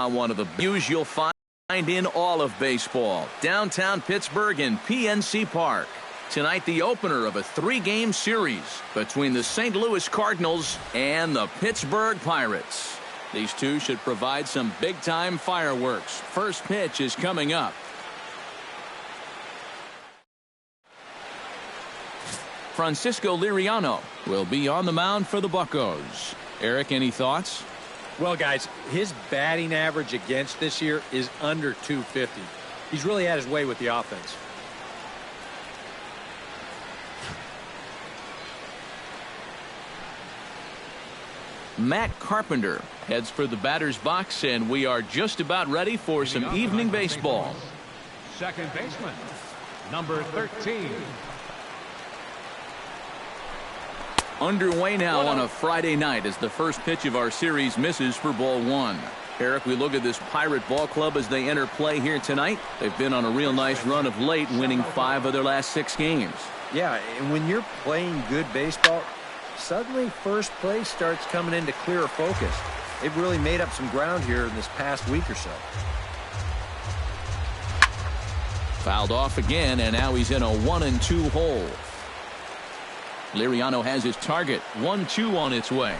on one of the views you'll find in all of baseball. Downtown Pittsburgh in PNC Park. Tonight, the opener of a 3-game series between the St. Louis Cardinals and the Pittsburgh Pirates. These two should provide some big-time fireworks. First pitch is coming up. Francisco Liriano will be on the mound for the Buccos. Eric, any thoughts? Well, guys, his batting average against this year is under 250. He's really had his way with the offense. Matt Carpenter heads for the batter's box, and we are just about ready for some evening baseball. Second baseman, number 13. Underway now on a Friday night as the first pitch of our series misses for ball one. Eric, we look at this Pirate ball club as they enter play here tonight. They've been on a real nice run of late, winning 5 of their last 6 games. Yeah, and when you're playing good baseball, suddenly first place starts coming into clearer focus. They've really made up some ground here in this past week or so. Fouled off again, and now he's in a 1-2 hole. Liriano has his target. 1-2 on its way.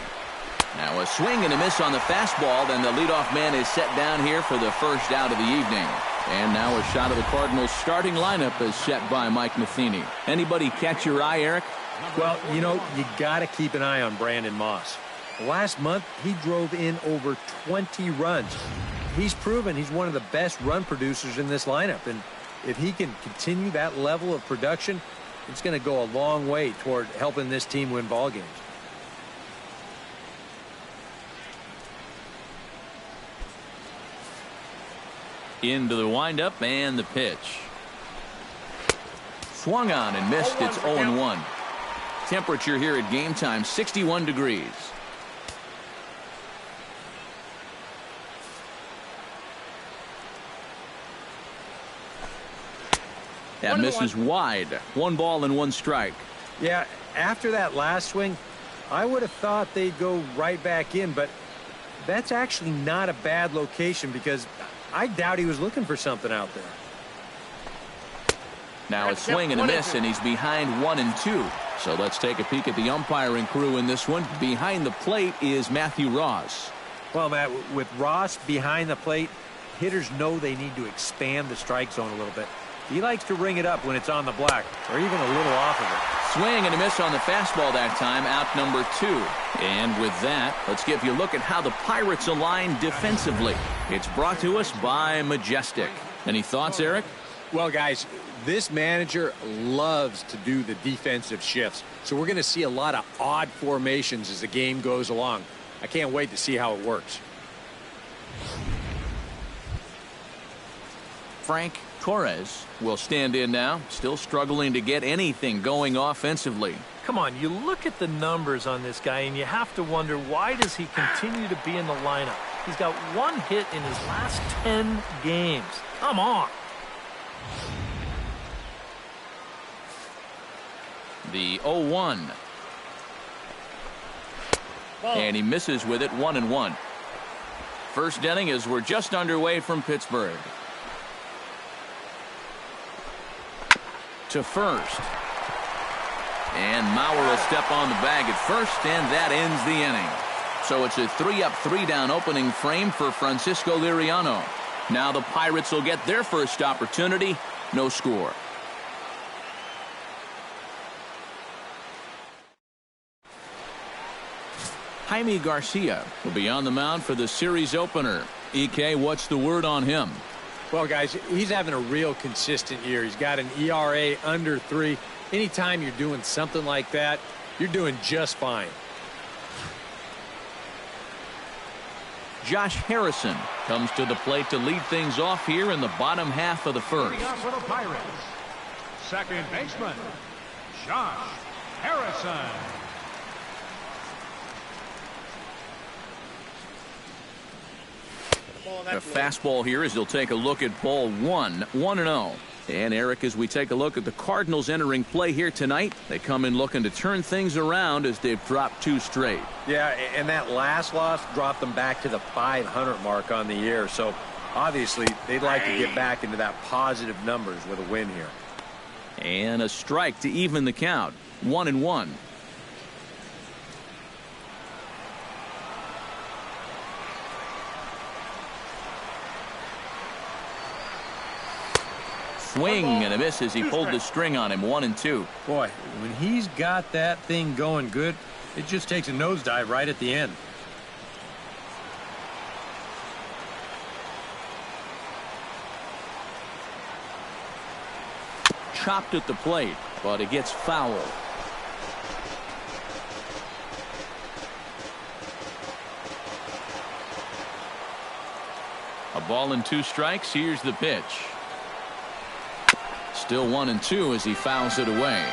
Now a swing and a miss on the fastball. Then the leadoff man is set down here for the first out of the evening. And now a shot of the Cardinals starting lineup is set by Mike Matheny. Anybody catch your eye, Eric? Well, you know, you got to keep an eye on Brandon Moss. Last month, he drove in over 20 runs. He's proven he's one of the best run producers in this lineup. And if he can continue that level of production, it's going to go a long way toward helping this team win ball games. Into the windup and the pitch. Swung on and missed. It's 0-1. Temperature here at game time, 61 degrees. That misses wide. 1 ball and 1 strike. Yeah, after that last swing, I would have thought they'd go right back in, but that's actually not a bad location because I doubt he was looking for something out there. Now a swing and a miss, and he's behind 1-2. So let's take a peek at the umpiring crew in this one. Behind the plate is Matthew Ross. Well, Matt, with Ross behind the plate, hitters know they need to expand the strike zone a little bit. He likes to ring it up when it's on the black, or even a little off of it. Swing and a miss on the fastball that time, out number 2. And with that, let's give you a look at how the Pirates align defensively. It's brought to us by Majestic. Any thoughts, Eric? Well, guys, this manager loves to do the defensive shifts, so we're going to see a lot of odd formations as the game goes along. I can't wait to see how it works. Frank Torres will stand in now, still struggling to get anything going offensively. Come on, you look at the numbers on this guy and you have to wonder, why does he continue to be in the lineup? He's got 1 hit in his last 10 games. Come on. The 0-1. And he misses with it, 1-1. First inning as we're just underway from Pittsburgh. To first. And Mauer will step on the bag at first, and that ends the inning. So it's a 3-up, 3-down opening frame for Francisco Liriano. Now the Pirates will get their first opportunity. No score. Jaime Garcia will be on the mound for the series opener. EK, what's the word on him? Well, guys, he's having a real consistent year. He's got an ERA under 3. Anytime you're doing something like that, you're doing just fine. Josh Harrison comes to the plate to lead things off here in the bottom half of the first. For the Pirates, second baseman, Josh Harrison. A fastball here as he'll take a look at ball 1. 1-0. And Eric, as we take a look at the Cardinals entering play here tonight, they come in looking to turn things around as they've dropped 2 straight. Yeah, and that last loss dropped them back to the 500 mark on the year. So obviously they'd like to get back into that positive numbers with a win here. And a strike to even the count. 1-1. Swing and a miss as he pulled the string on him. 1-2. Boy, when he's got that thing going good, it just takes a nosedive right at the end. Chopped at the plate, but it gets foul. A ball and 2 strikes. Here's the pitch. Still 1-2 as he fouls it away.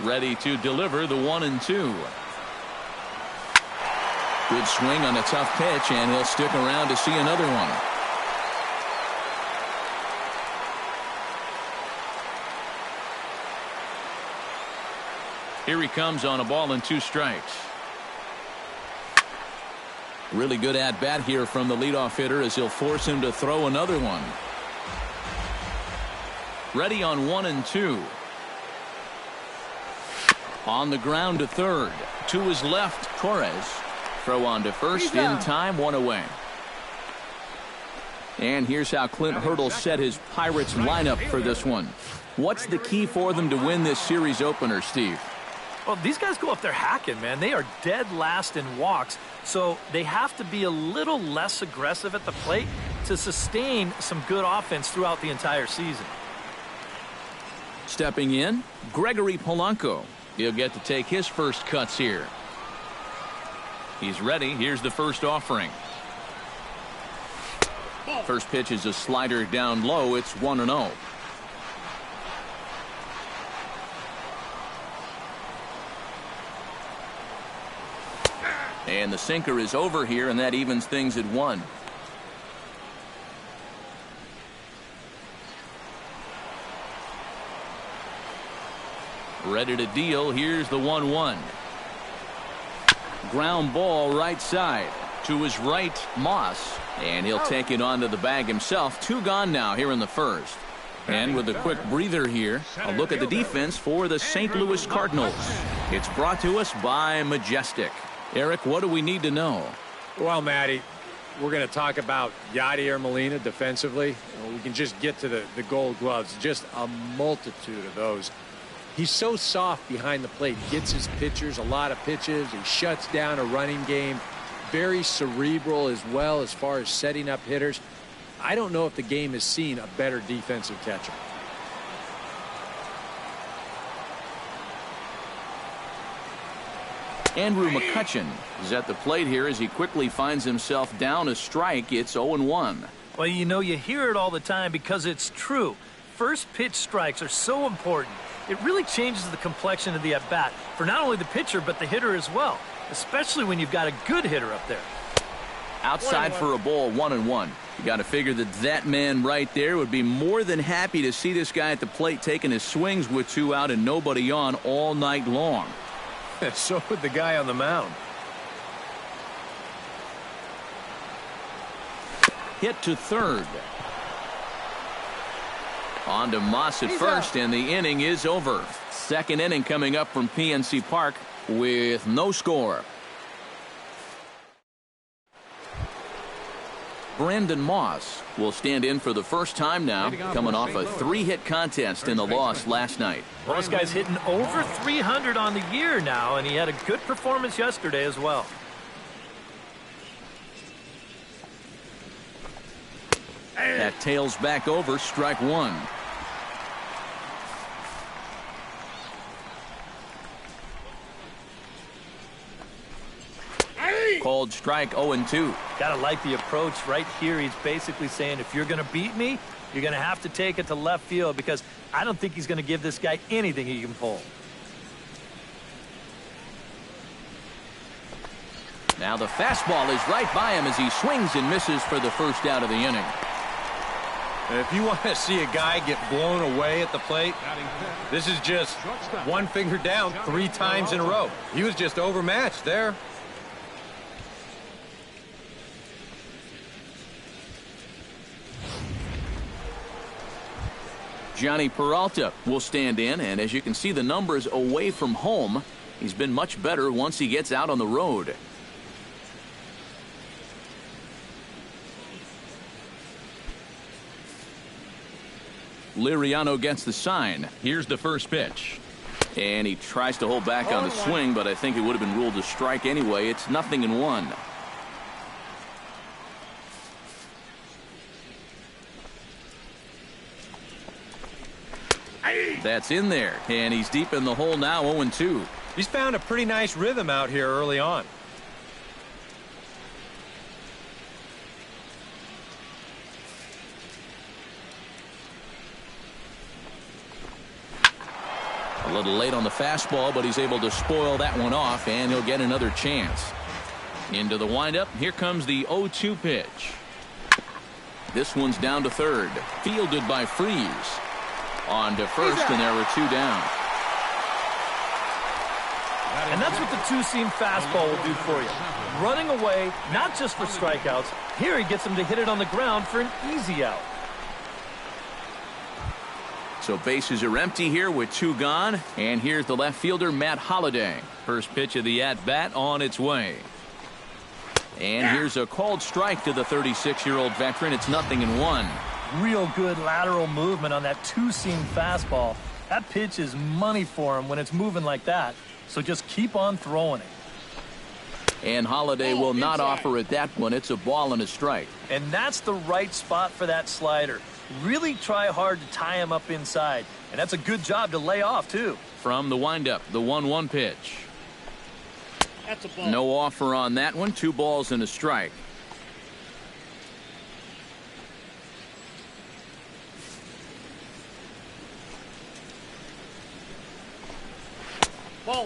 Ready to deliver the 1-2. Good swing on a tough pitch, and he'll stick around to see another one. Here he comes on a ball and 2 strikes. Really good at-bat here from the leadoff hitter as he'll force him to throw another one. Ready on 1-2. On the ground to third. To his left, Torres. Throw on to first in time, 1 away. And here's how Clint Hurdle set his Pirates lineup for this one. What's the key for them to win this series opener, Steve? Well, these guys go up there hacking, man. They are dead last in walks, so they have to be a little less aggressive at the plate to sustain some good offense throughout the entire season. Stepping in, Gregory Polanco. He'll get to take his first cuts here. He's ready. Here's the first offering. First pitch is a slider down low. It's 1-0. And the sinker is over here, and that evens things at 1. Ready to deal. Here's the 1-1. Ground ball right side. To his right, Moss. And he'll take it onto the bag himself. 2 gone now here in the first. And with a quick breather here, a look at the defense for the St. Louis Cardinals. It's brought to us by Majestic. Eric, what do we need to know? Well, Matty, we're going to talk about Yadier Molina defensively. We can just get to the gold gloves. Just a multitude of those. He's so soft behind the plate. Gets his pitchers a lot of pitches. He shuts down a running game. Very cerebral as well as far as setting up hitters. I don't know if the game has seen a better defensive catcher. Andrew McCutchen is at the plate here as he quickly finds himself down a strike. It's 0-1. Well, you know, you hear it all the time because it's true. First pitch strikes are so important. It really changes the complexion of the at-bat for not only the pitcher but the hitter as well, especially when you've got a good hitter up there. Outside for a ball, 1-1. You got to figure that man right there would be more than happy to see this guy at the plate taking his swings with 2 out and nobody on all night long. So would the guy on the mound. Hit to third. On to Moss at first, and the inning is over. Second inning coming up from PNC Park with no score. Brandon Moss will stand in for the first time now, coming off a 3-hit contest in the loss last night. Well, this guy's hitting over 300 on the year now, and he had a good performance yesterday as well. That tails back over, strike 1. Called strike 0-2. Gotta like the approach right here. He's basically saying, if you're going to beat me, you're going to have to take it to left field because I don't think he's going to give this guy anything he can pull. Now the fastball is right by him as he swings and misses for the first out of the inning. If you want to see a guy get blown away at the plate, this is just one finger down 3 times in a row. He was just overmatched there. Johnny Peralta will stand in, and as you can see the numbers away from home, he's been much better once he gets out on the road. Liriano gets the sign. Here's the first pitch. And he tries to hold back on the swing, but I think it would have been ruled a strike anyway. It's 0-1. That's in there, and he's deep in the hole now, 0-2. He's found a pretty nice rhythm out here early on. A little late on the fastball, but he's able to spoil that one off, and he'll get another chance. Into the windup, here comes the 0-2 pitch. This one's down to third, fielded by Freeze. On to first, and there were 2 down. And that's what the two-seam fastball will do for you. Running away, not just for strikeouts. Here he gets him to hit it on the ground for an easy out. So bases are empty here with 2 gone. And here's the left fielder, Matt Holliday. First pitch of the at-bat on its way. And here's a called strike to the 36-year-old veteran. It's 0-1. Real good lateral movement on that two-seam fastball. That pitch is money for him when it's moving like that. So just keep on throwing it. And Holliday will not offer it that one. It's a ball and a strike. And that's the right spot for that slider. Really try hard to tie him up inside. And that's a good job to lay off, too. From the windup, the 1-1 pitch. That's a ball. No offer on that one. 2 balls and a strike.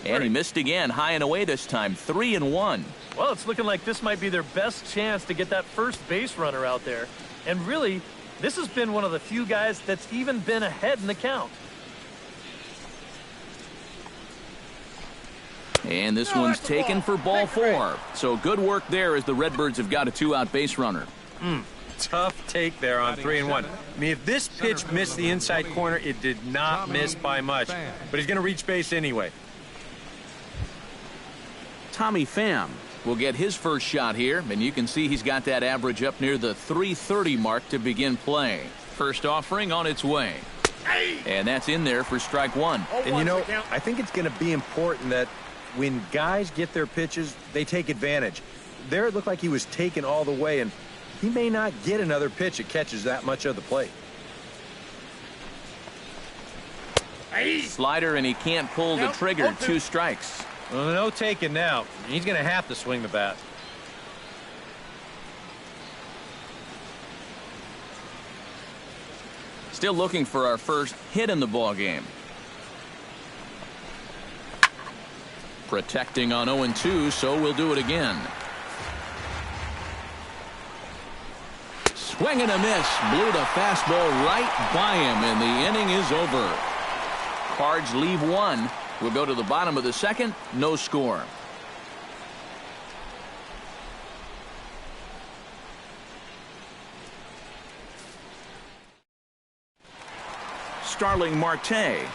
And he missed again, high and away this time, 3-1. Well, it's looking like this might be their best chance to get that first base runner out there. And really, this has been one of the few guys that's even been ahead in the count. And this one's taken for ball 4. So good work there as the Redbirds have got a 2-out base runner. Tough take there on 3-1. I mean, if this pitch missed the inside corner, it did not miss by much. But he's going to reach base anyway. Tommy Pham will get his first shot here, and you can see he's got that average up near the 330 mark to begin play. First offering on its way. And that's in there for strike 1. And, you know, I think it's going to be important that when guys get their pitches, they take advantage. There it looked like he was taken all the way, and he may not get another pitch that catches that much of the plate. Slider, and he can't pull the trigger. 2 strikes. Well, no taking now. He's going to have to swing the bat. Still looking for our first hit in the ball game. Protecting on 0-2, so we'll do it again. Swing and a miss. Blew the fastball right by him, and the inning is over. Cards leave 1. We'll go to the bottom of the second. No score. Starling Marte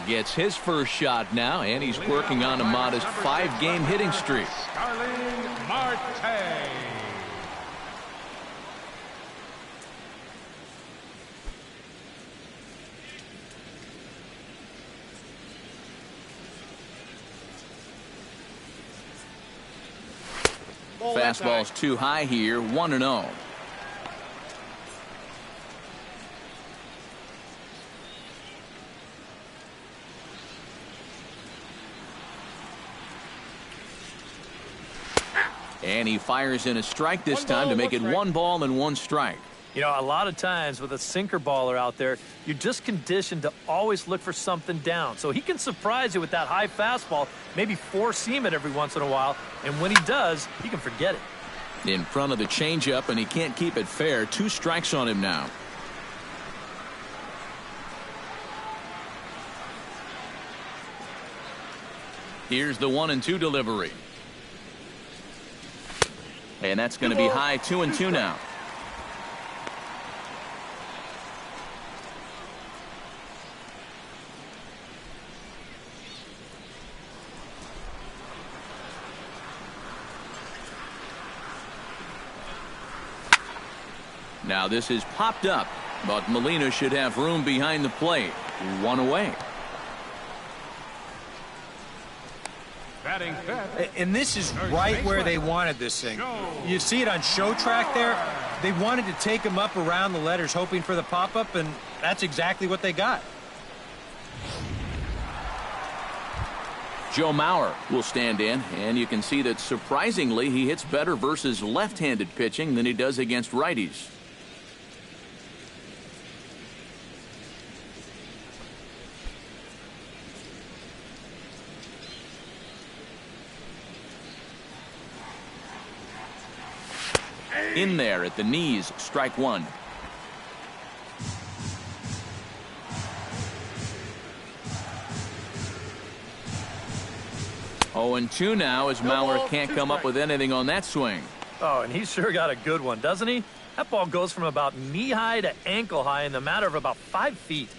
gets his first shot now, and he's working on a modest 5-game hitting streak. Starling Marte. Fastball's too high here, 1-0. And he fires in a strike this time to make it 1 ball and 1 strike. You know, a lot of times with a sinker baller out there, you're just conditioned to always look for something down. So he can surprise you with that high fastball, maybe four-seam it every once in a while, and when he does, he can forget it. In front of the changeup, and he can't keep it fair. 2 strikes on him now. Here's the 1-2 delivery. And that's going to be high, 2-2 now. Now this is popped up, but Molina should have room behind the plate. 1 away. Batting fifth. And this is right where they wanted this thing. You see it on show track there. They wanted to take him up around the letters, hoping for the pop-up, and that's exactly what they got. Joe Mauer will stand in, and you can see that surprisingly he hits better versus left-handed pitching than he does against righties. In there at the knees, strike 1. Oh, and 2 now as Mauer can't come up with anything on that swing. Oh, and he's sure got a good one, doesn't he? That ball goes from about knee-high to ankle-high in the matter of about 5 feet.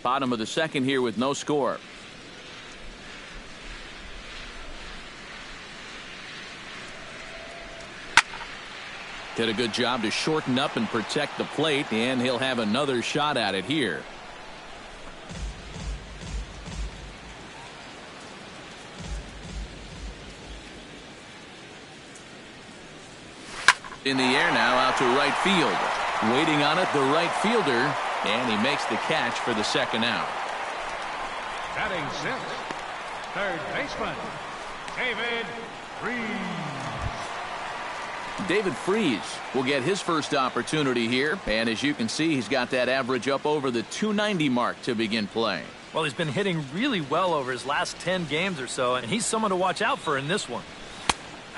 Bottom of the second here with no score. Did a good job to shorten up and protect the plate, and he'll have another shot at it here. In the air now, out to right field. Waiting on it, the right fielder, and he makes the catch for the second out. Batting sixth, third baseman, David Freese. David Freese will get his first opportunity here, and as you can see, he's got that average up over the 290 mark to begin play. Well, he's been hitting really well over his last 10 games or so, and he's someone to watch out for in this one.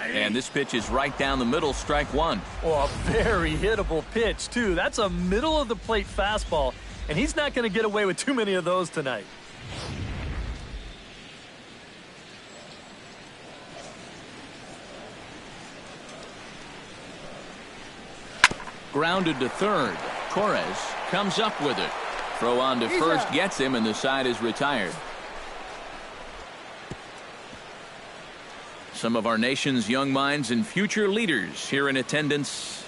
And this pitch is right down the middle, strike 1. Oh, a very hittable pitch, too. That's a middle-of-the-plate fastball, and he's not going to get away with too many of those tonight. Grounded to third. Torres comes up with it. Throw on to first gets him, and the side is retired. Some of our nation's young minds and future leaders here in attendance.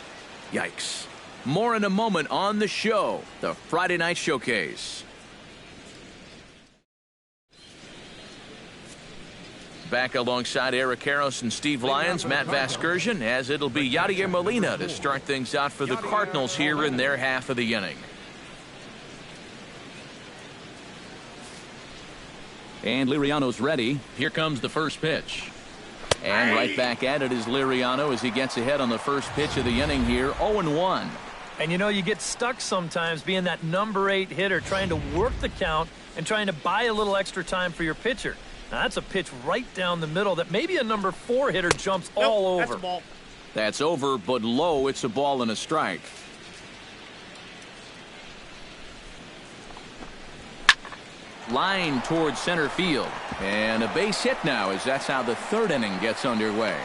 Yikes. More in a moment on the show, the Friday Night Showcase. Back alongside Eric Karros and Steve Lyons, Matt Vasgersian, as it'll be Yadier Molina to start things out for the Cardinals here in their half of the inning. And Liriano's ready. Here comes the first pitch. And right back at it is Liriano as he gets ahead on the first pitch of the inning here, 0-1. And you know, you get stuck sometimes being that number 8 hitter, trying to work the count and trying to buy a little extra time for your pitcher. Now, that's a pitch right down the middle that maybe a number 4 hitter jumps all over. That's a ball. That's over, but low. It's a ball and a strike. Line towards center field. And a base hit now as that's how the third inning gets underway.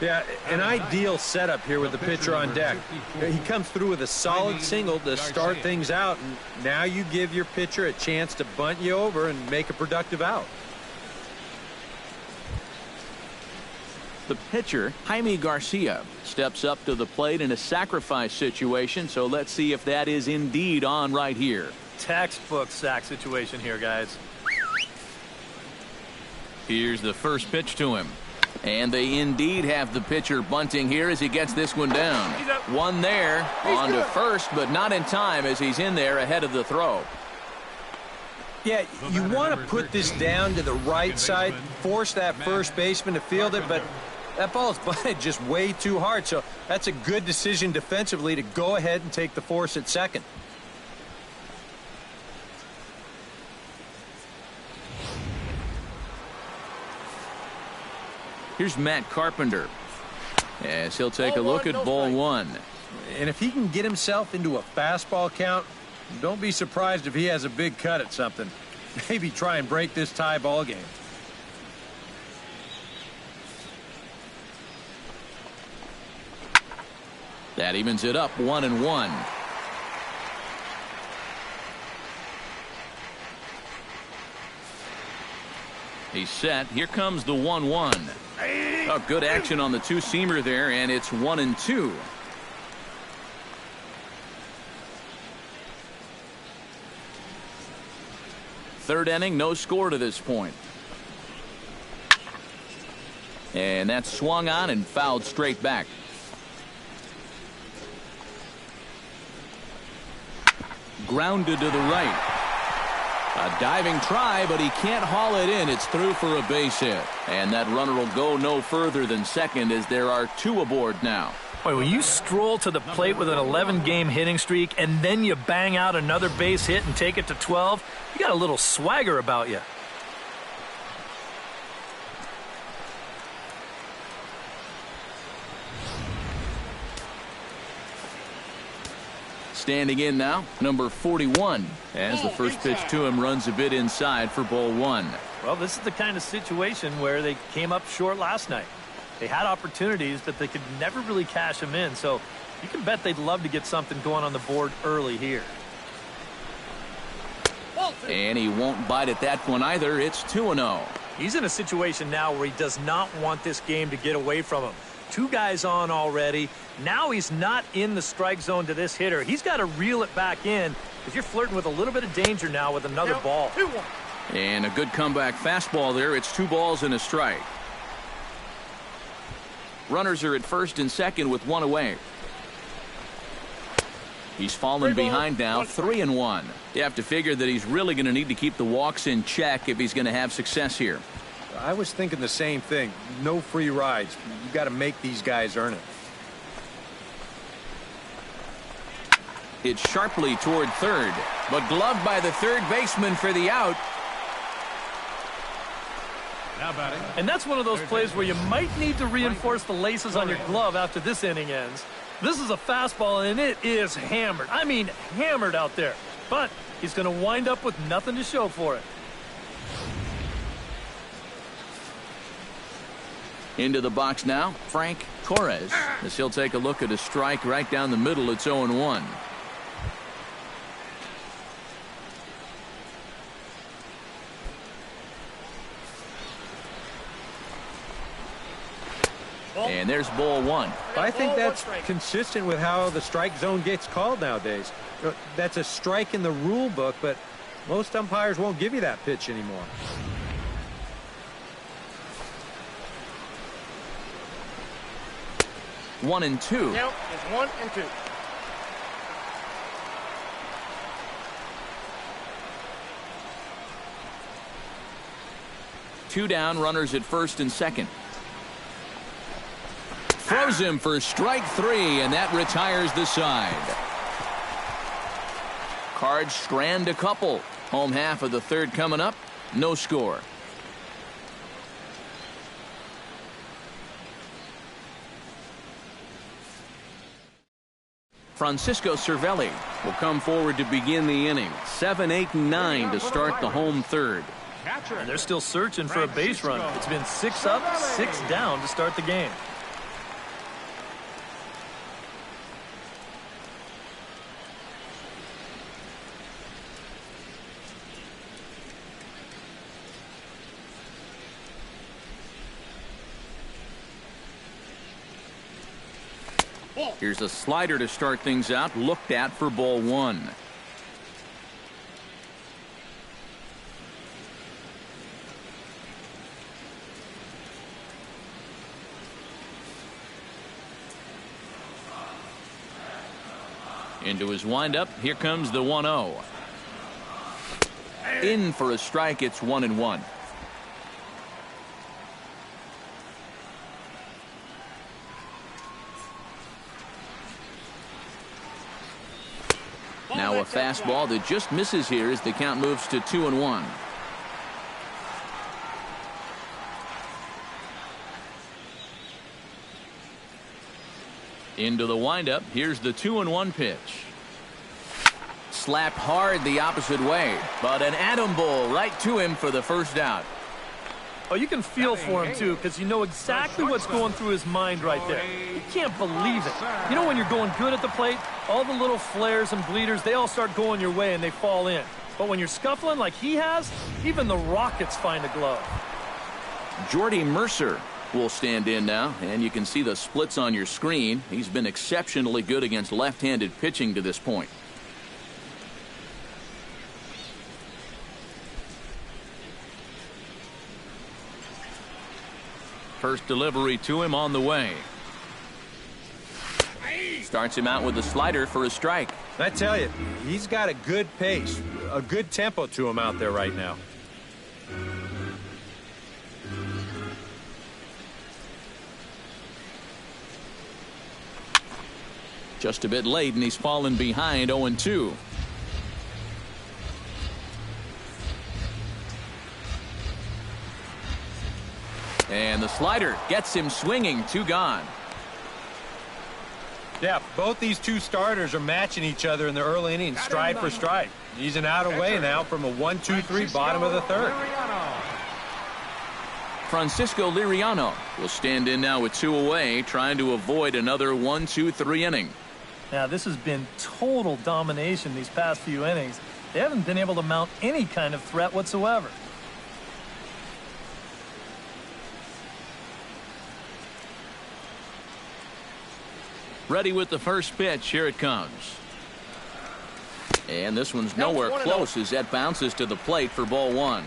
Yeah, an ideal setup here with the pitcher on deck. He comes through with a solid single to start things out, and now you give your pitcher a chance to bunt you over and make a productive out. The pitcher, Jaime Garcia, steps up to the plate in a sacrifice situation, so let's see if that is indeed on right here. Textbook sack situation here, guys. Here's the first pitch to him. And they indeed have the pitcher bunting here as he gets this one down. One there, on to first, but not in time as he's in there ahead of the throw. Yeah, you want to put this down to the right side, force that first baseman to field it, but That ball is butted just way too hard, so that's a good decision defensively to go ahead and take the force at second. Here's Matt Carpenter as he'll take a look at ball one. And if he can get himself into a fastball count, don't be surprised if he has a big cut at something. Maybe try and break this tie ball game. That evens it up 1-1. He's set. Here comes the 1-1. Oh, good action on the two-seamer there, and it's 1-2. Third inning, no score to this point. And that's swung on and fouled straight back. Grounded to the right. A diving try, but he can't haul it in. It's through for a base hit. And that runner will go no further than second as there are two aboard now. Boy, when you stroll to the plate with an 11-game hitting streak and then you bang out another base hit and take it to 12, you got a little swagger about you. Standing in now, number 41, as the first pitch to him runs a bit inside for ball one. Well, this is the kind of situation where they came up short last night. They had opportunities, but they could never really cash them in, so you can bet they'd love to get something going on the board early here. And he won't bite at that one either. It's 2-0. He's in a situation now where he does not want this game to get away from him. Two guys on already. Now he's not in the strike zone to this hitter. He's got to reel it back in if you're flirting with a little bit of danger now with another ball. 2-1. And a good comeback fastball there. It's 2 balls and a strike. Runners are at first and second with one away. He's fallen behind now, 3-1. You have to figure that he's really going to need to keep the walks in check if he's going to have success here. I was thinking the same thing. No free rides. You got to make these guys earn it. It's sharply toward third, but gloved by the third baseman for the out. Now batting. And that's one of those plays where you might need to reinforce the laces on your glove after this inning ends. This is a fastball, and it is hammered. I mean, hammered out there. But he's going to wind up with nothing to show for it. Into the box now, Frank Torres, as he'll take a look at a strike right down the middle. It's 0-1. And there's ball one. I think that's consistent with how the strike zone gets called nowadays. That's a strike in the rule book, but most umpires won't give you that pitch anymore. One and two. Count is 1 and 2. Two down, runners at first and second. Throws him for strike 3, and that retires the side. Cards strand a couple. Home half of the third coming up. No score. Francisco Cervelli will come forward to begin the inning. 7, 8, and 9 to start the home third. And they're still searching for a base run. It's been 6 up, 6 down to start the game. Here's a slider to start things out, looked at for ball one. Into his windup, here comes the 1-0. In for a strike, it's 1-1. Now a fastball that just misses here as the count moves to 2-1. Into the windup. Here's the 2-1 pitch. Slapped hard the opposite way, but an atom bowl right to him for the first out. Oh, you can feel for him, too, because you know exactly what's going through his mind right there. You can't believe it. You know when you're going good at the plate, all the little flares and bleeders, they all start going your way and they fall in. But when you're scuffling like he has, even the Rockets find a glove. Jordy Mercer will stand in now, and you can see the splits on your screen. He's been exceptionally good against left-handed pitching to this point. First delivery to him on the way. Starts him out with a slider for a strike. I tell you, he's got a good pace, a good tempo to him out there right now. Just a bit late, and he's fallen behind 0-2. And the slider gets him swinging. 2 gone. Yeah, both these two starters are matching each other in the early innings, stride for stride. He's an out away now from a 1-2-3 bottom of the third. Francisco Liriano will stand in now with 2 away, trying to avoid another 1-2-3 inning. Now, this has been total domination these past few innings. They haven't been able to mount any kind of threat whatsoever. Ready with the first pitch. Here it comes. And this one's nowhere close as that bounces to the plate for ball 1.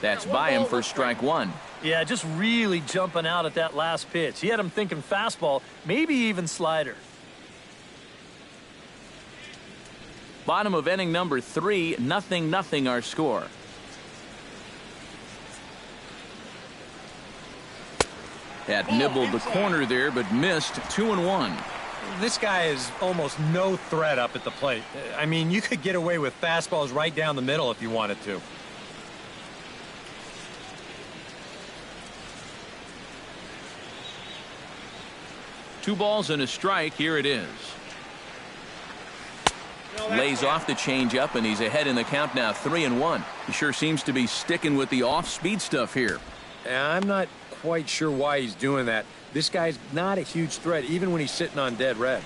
That's by him for strike 1. Yeah, just really jumping out at that last pitch. He had him thinking fastball, maybe even slider. Bottom of inning number 3, 0-0 our score. That nibbled the corner there, but missed. 2-1. This guy is almost no threat up at the plate. I mean, you could get away with fastballs right down the middle if you wanted to. Two balls and a strike. Here it is. Lays off the changeup, and he's ahead in the count now, 3-1. He sure seems to be sticking with the off-speed stuff here. I'm not quite sure why he's doing that. This guy's not a huge threat, even when he's sitting on dead red.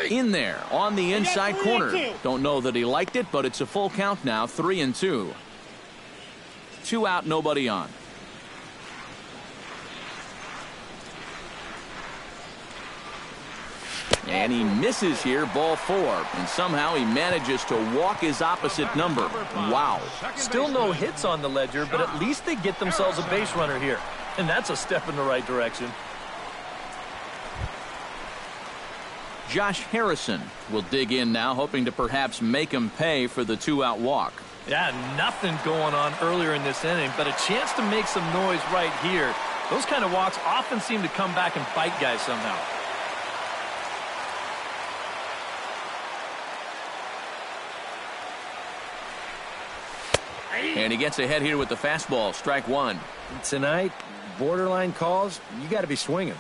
In there on the inside corner. Don't know that he liked it, but it's a full count now, 3-2. 2 out, nobody on. And he misses here, ball 4. And somehow he manages to walk his opposite number. Wow. Still no hits on the ledger, but at least they get themselves a base runner here. And that's a step in the right direction. Josh Harrison will dig in now, hoping to perhaps make him pay for the 2-out walk. Yeah, nothing going on earlier in this inning, but a chance to make some noise right here. Those kind of walks often seem to come back and bite guys somehow. And he gets ahead here with the fastball, strike 1. Tonight, borderline calls, you got to be swinging.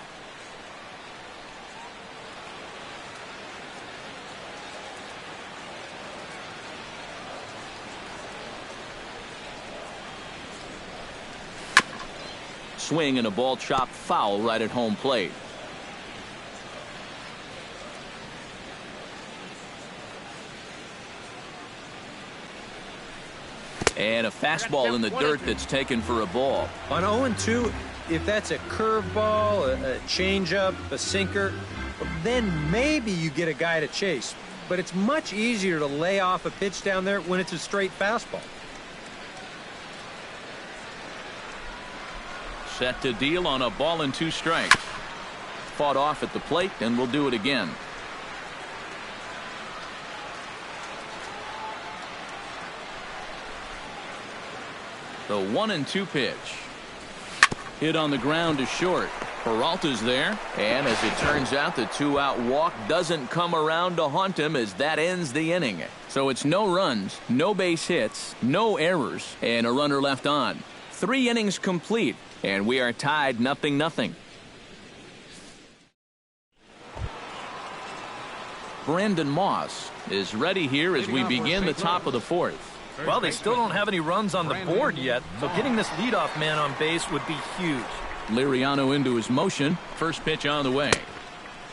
Swing and a ball chopped foul right at home plate. And a fastball in the dirt that's taken for a ball. On 0-2, if that's a curveball, a changeup, a sinker, then maybe you get a guy to chase. But it's much easier to lay off a pitch down there when it's a straight fastball. Set to deal on a ball and 2 strikes. Fought off at the plate, and we'll do it again. The 1-2 pitch. Hit on the ground to short. Peralta's there, and as it turns out, the 2-out walk doesn't come around to haunt him as that ends the inning. So it's no runs, no base hits, no errors, and a runner left on. 3 innings complete, and we are tied 0-0. Brandon Moss is ready here as we begin the top of the 4th. Well, they still don't have any runs on the board yet, so getting this leadoff man on base would be huge. Liriano into his motion. First pitch on the way.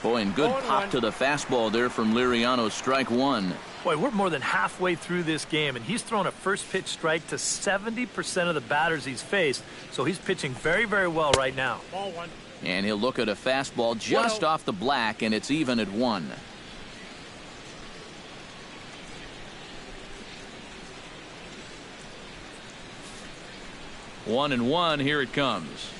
Boy, and good pop to the fastball there from Liriano. Strike 1. Boy, we're more than halfway through this game, and he's thrown a first pitch strike to 70% of the batters he's faced, so he's pitching very, very well right now. Ball 1. And he'll look at a fastball just off the black, and it's even at 1. One and 1. Here it comes.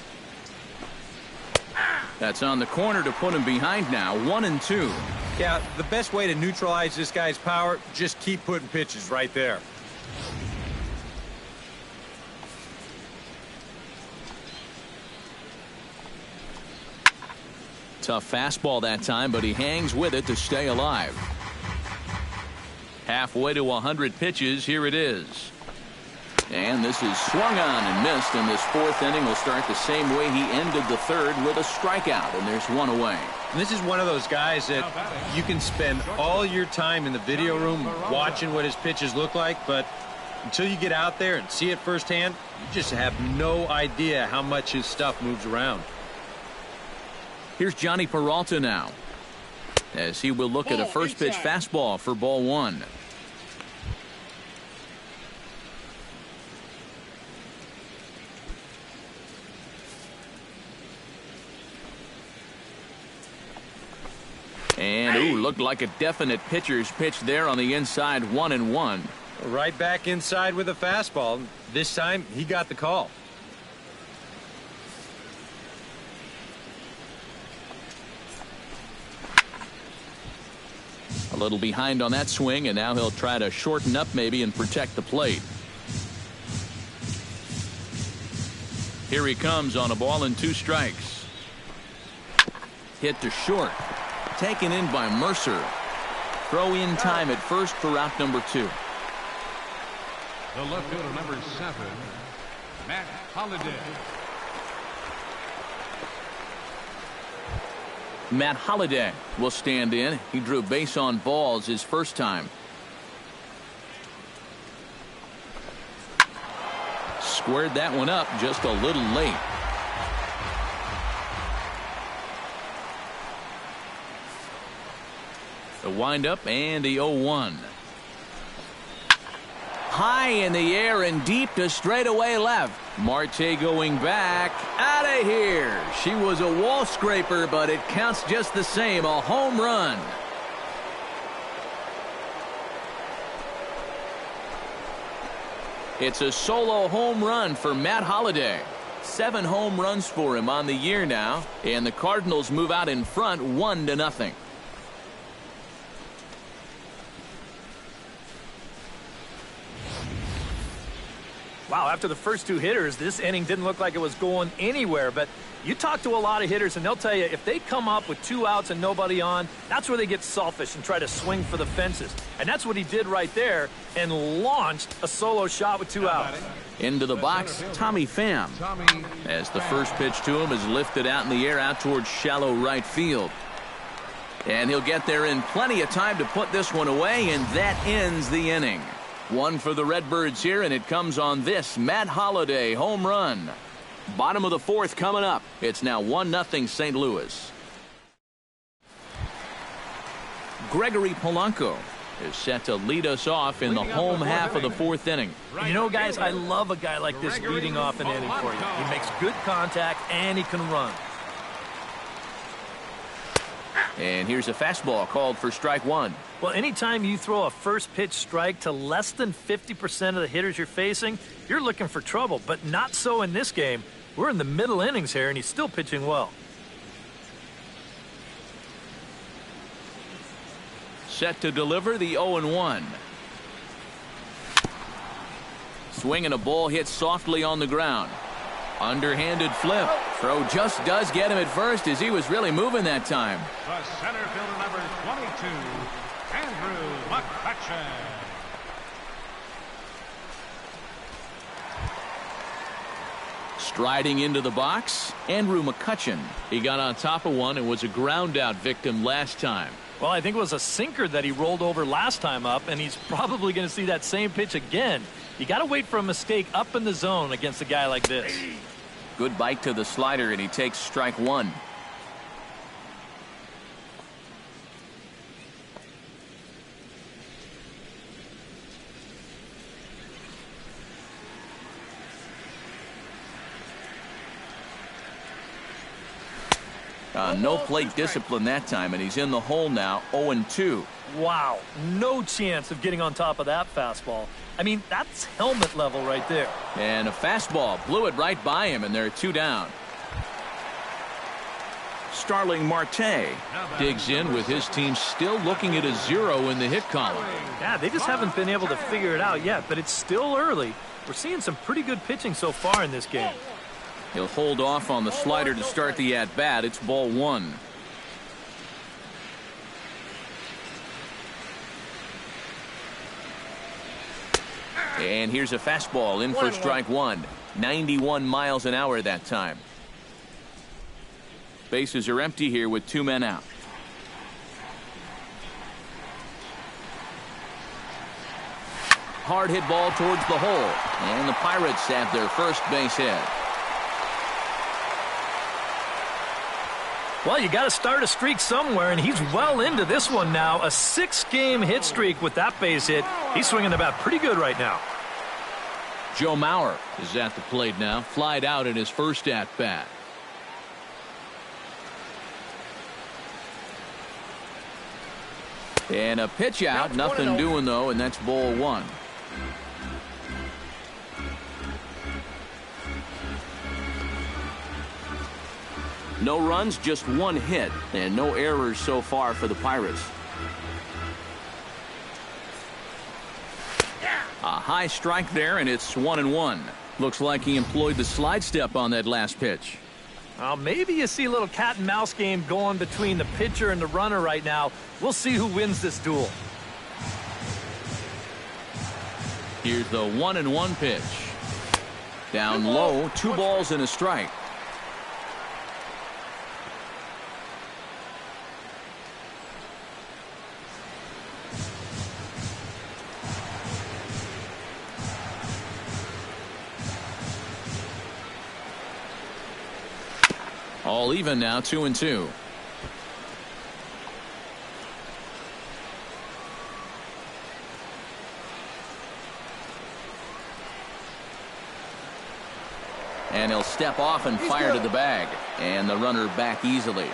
That's on the corner to put him behind now. 1-2. Yeah, the best way to neutralize this guy's power, just keep putting pitches right there. Tough fastball that time, but he hangs with it to stay alive. Halfway to 100 pitches. Here it is. And this is swung on and missed, and this 4th inning will start the same way he ended the 3rd with a strikeout, and there's 1 away. And this is one of those guys that you can spend all your time in the video room watching what his pitches look like, but until you get out there and see it firsthand, you just have no idea how much his stuff moves around. Here's Johnny Peralta now, as he will look at a first pitch fastball for ball 1. And, ooh, looked like a definite pitcher's pitch there on the inside. 1-1. Right back inside with a fastball. This time, he got the call. A little behind on that swing, and now he'll try to shorten up maybe and protect the plate. Here he comes on a ball and 2 strikes. Hit to short. Taken in by Mercer. Throw in time at first for out number 2. The left fielder, number 7, Matt Holliday. Matt Holliday will stand in. He drew base on balls his first time. Squared that one up just a little late. The windup and the 0-1. High in the air and deep to straightaway left. Marte going back. Out of here. She was a wall scraper, but it counts just the same. A home run. It's a solo home run for Matt Holliday. 7 home runs for him on the year now, and the Cardinals move out in front 1-0. Wow, after the first 2 hitters, this inning didn't look like it was going anywhere. But you talk to a lot of hitters, and they'll tell you if they come up with 2 outs and nobody on, that's where they get selfish and try to swing for the fences. And that's what he did right there and launched a solo shot with 2 outs. Into the box, Tommy Pham, as the first pitch to him is lifted out in the air out towards shallow right field. And he'll get there in plenty of time to put this one away, and that ends the inning. 1 for the Redbirds here, and it comes on this Matt Holliday home run. Bottom of the 4th coming up. It's now 1-0 St. Louis. Gregory Polanco is set to lead us off in the home half of the 4th inning. You know, guys, I love a guy like this leading off an inning for you. He makes good contact, and he can run. And here's a fastball called for strike 1. Well, anytime you throw a first pitch strike to less than 50% of the hitters you're facing, you're looking for trouble. But not so in this game. We're in the middle innings here, and he's still pitching well. Set to deliver the 0-1. Swing and a ball hit softly on the ground. Underhanded flip. Throw just does get him at first as he was really moving that time. The center fielder, number 22, Andrew McCutchen. Striding into the box, Andrew McCutchen. He got on top of one and was a ground out victim last time. Well, I think it was a sinker that he rolled over last time up, and he's probably going to see that same pitch again. You got to wait for a mistake up in the zone against a guy like this. Good bite to the slider, and he takes strike one. No plate discipline that time, and he's in the hole now, 0-2. Wow, no chance of getting on top of that fastball. I mean, that's helmet level right there. And a fastball blew it right by him, and they're 2 down. Starling Marte digs in with his team still looking at a 0 in the hit column. Yeah, they just haven't been able to figure it out yet, but it's still early. We're seeing some pretty good pitching so far in this game. He'll hold off on the slider to start the at-bat. It's ball 1. And here's a fastball in for strike 1. 91 miles an hour that time. Bases are empty here with 2 men out. Hard hit ball towards the hole. And the Pirates have their first base hit. Well, you got to start a streak somewhere, and he's well into this one now. A 6-game hit streak with that base hit. He's swinging the bat pretty good right now. Joe Mauer is at the plate now. Flied out in his first at-bat. And a pitch out. Nothing doing, though, and that's ball 1. No runs, just 1 hit, and no errors so far for the Pirates. A high strike there, and it's 1-1. Looks like he employed the slide step on that last pitch. Well, maybe you see a little cat and mouse game going between the pitcher and the runner right now. We'll see who wins this duel. Here's the 1-1 pitch. Down low, 2 balls and a strike. All even now, 2-2. And he'll step off and fire to the bag. And the runner back easily.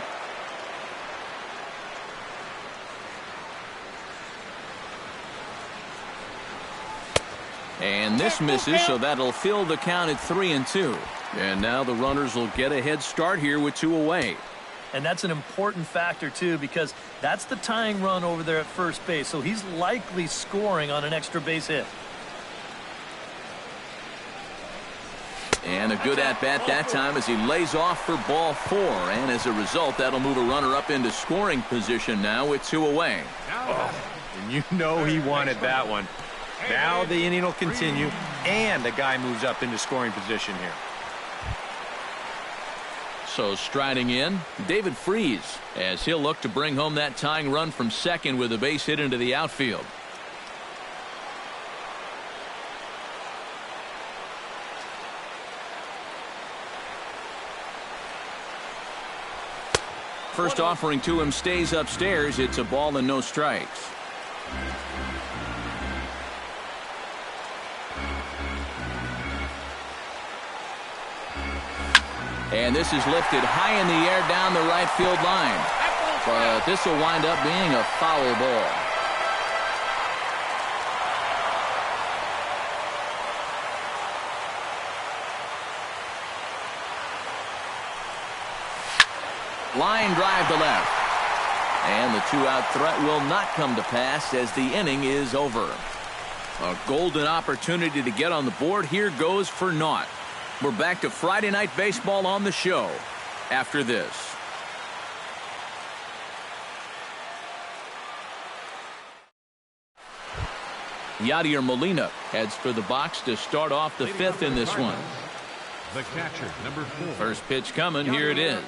And this misses, so that'll fill the count at 3-2. And now the runners will get a head start here with 2 away. And that's an important factor, too, because that's the tying run over there at first base. So he's likely scoring on an extra base hit. And a good at-bat that time as he lays off for ball 4. And as a result, that'll move a runner up into scoring position now with 2 away. Oh, and you know he wanted that one. Now the inning will continue, and the guy moves up into scoring position here. So striding in, David Freese, as he'll look to bring home that tying run from second with a base hit into the outfield. First offering to him stays upstairs. It's a ball and no strikes. And this is lifted high in the air down the right field line. But this will wind up being a foul ball. Line drive to left. And the 2-out threat will not come to pass as the inning is over. A golden opportunity to get on the board here goes for naught. We're back to Friday Night Baseball on the show after this. Yadier Molina heads for the box to start off the fifth in this one. The catcher, number 4. First pitch coming. Here it is.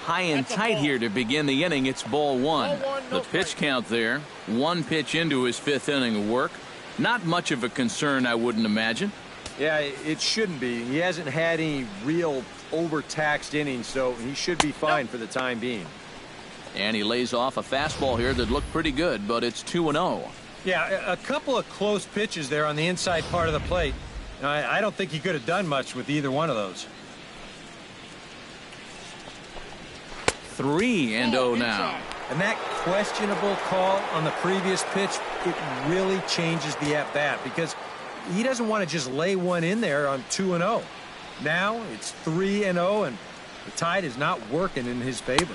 High and tight here to begin the inning. It's ball one. The pitch count there. One pitch into his fifth inning of work. Not much of a concern, I wouldn't imagine. Yeah, it shouldn't be. He hasn't had any real overtaxed innings, so he should be fine for the time being. And he lays off a fastball here that looked pretty good, but it's 2-0. Yeah, a couple of close pitches there on the inside part of the plate. I don't think he could have done much with either one of those. 3-0 now. And that questionable call on the previous pitch, it really changes the at-bat because he doesn't want to just lay one in there on 2-0. Now it's 3-0, and the tide is not working in his favor.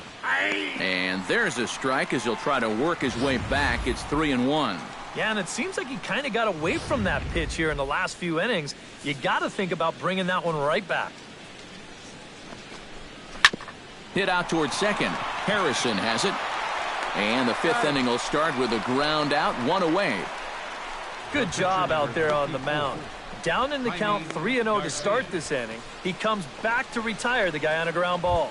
And there's a strike as he'll try to work his way back. It's 3-1. Yeah, and it seems like he kind of got away from that pitch here in the last few innings. You got to think about bringing that one right back. Hit out towards second. Harrison has it. And the fifth inning will start with a ground out, one away. Good job out there on the mound. Down in the count 3-0 to start this inning. He comes back to retire the guy on a ground ball.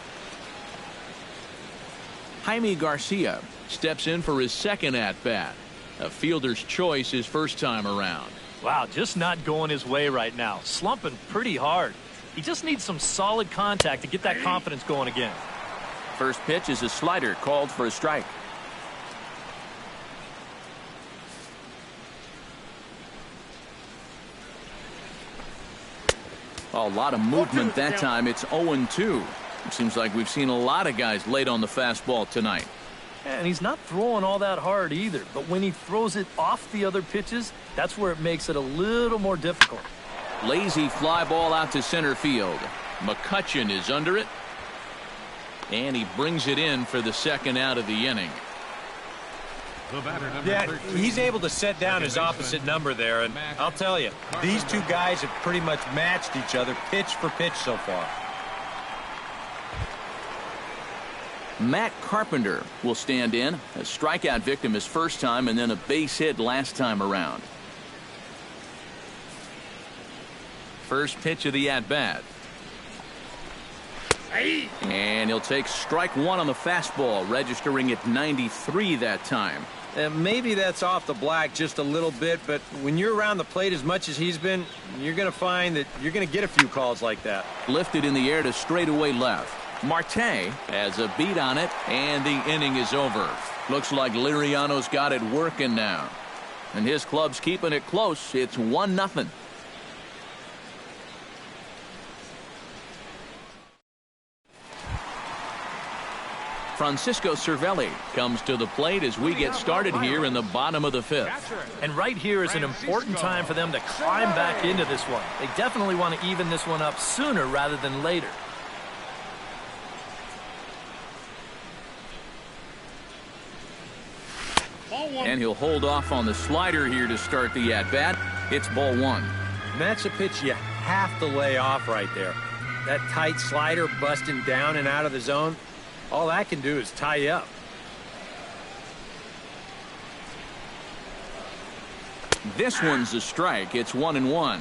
Jaime Garcia steps in for his second at-bat. A fielder's choice his first time around. Wow, just not going his way right now. Slumping pretty hard. He just needs some solid contact to get that confidence going again. First pitch is a slider called for a strike. A lot of movement that time. It's 0-2. It seems like we've seen a lot of guys late on the fastball tonight. And he's not throwing all that hard either. But when he throws it off the other pitches, that's where it makes it a little more difficult. Lazy fly ball out to center field. McCutchen is under it. And he brings it in for the second out of the inning. Yeah, he's able to set down his opposite number there, and I'll tell you, these two guys have pretty much matched each other pitch for pitch so far. Matt Carpenter will stand in. A strikeout victim his first time and then a base hit last time around. First pitch of the at-bat. And he'll take strike one on the fastball, registering at 93 that time. Maybe that's off the black just a little bit, but when you're around the plate as much as he's been, you're going to find that you're going to get a few calls like that. Lifted in the air to straightaway left. Marte has a beat on it, and the inning is over. Looks like Liriano's got it working now. And his club's keeping it close. It's 1-0. Francisco Cervelli comes to the plate as we get started here in the bottom of the fifth. And right here is an important time for them to climb back into this one. They definitely want to even this one up sooner rather than later. And he'll hold off on the slider here to start the at-bat. It's ball one. And that's a pitch you have to lay off right there. That tight slider busting down and out of the zone, all that can do is tie you up. This one's a strike. It's 1-1.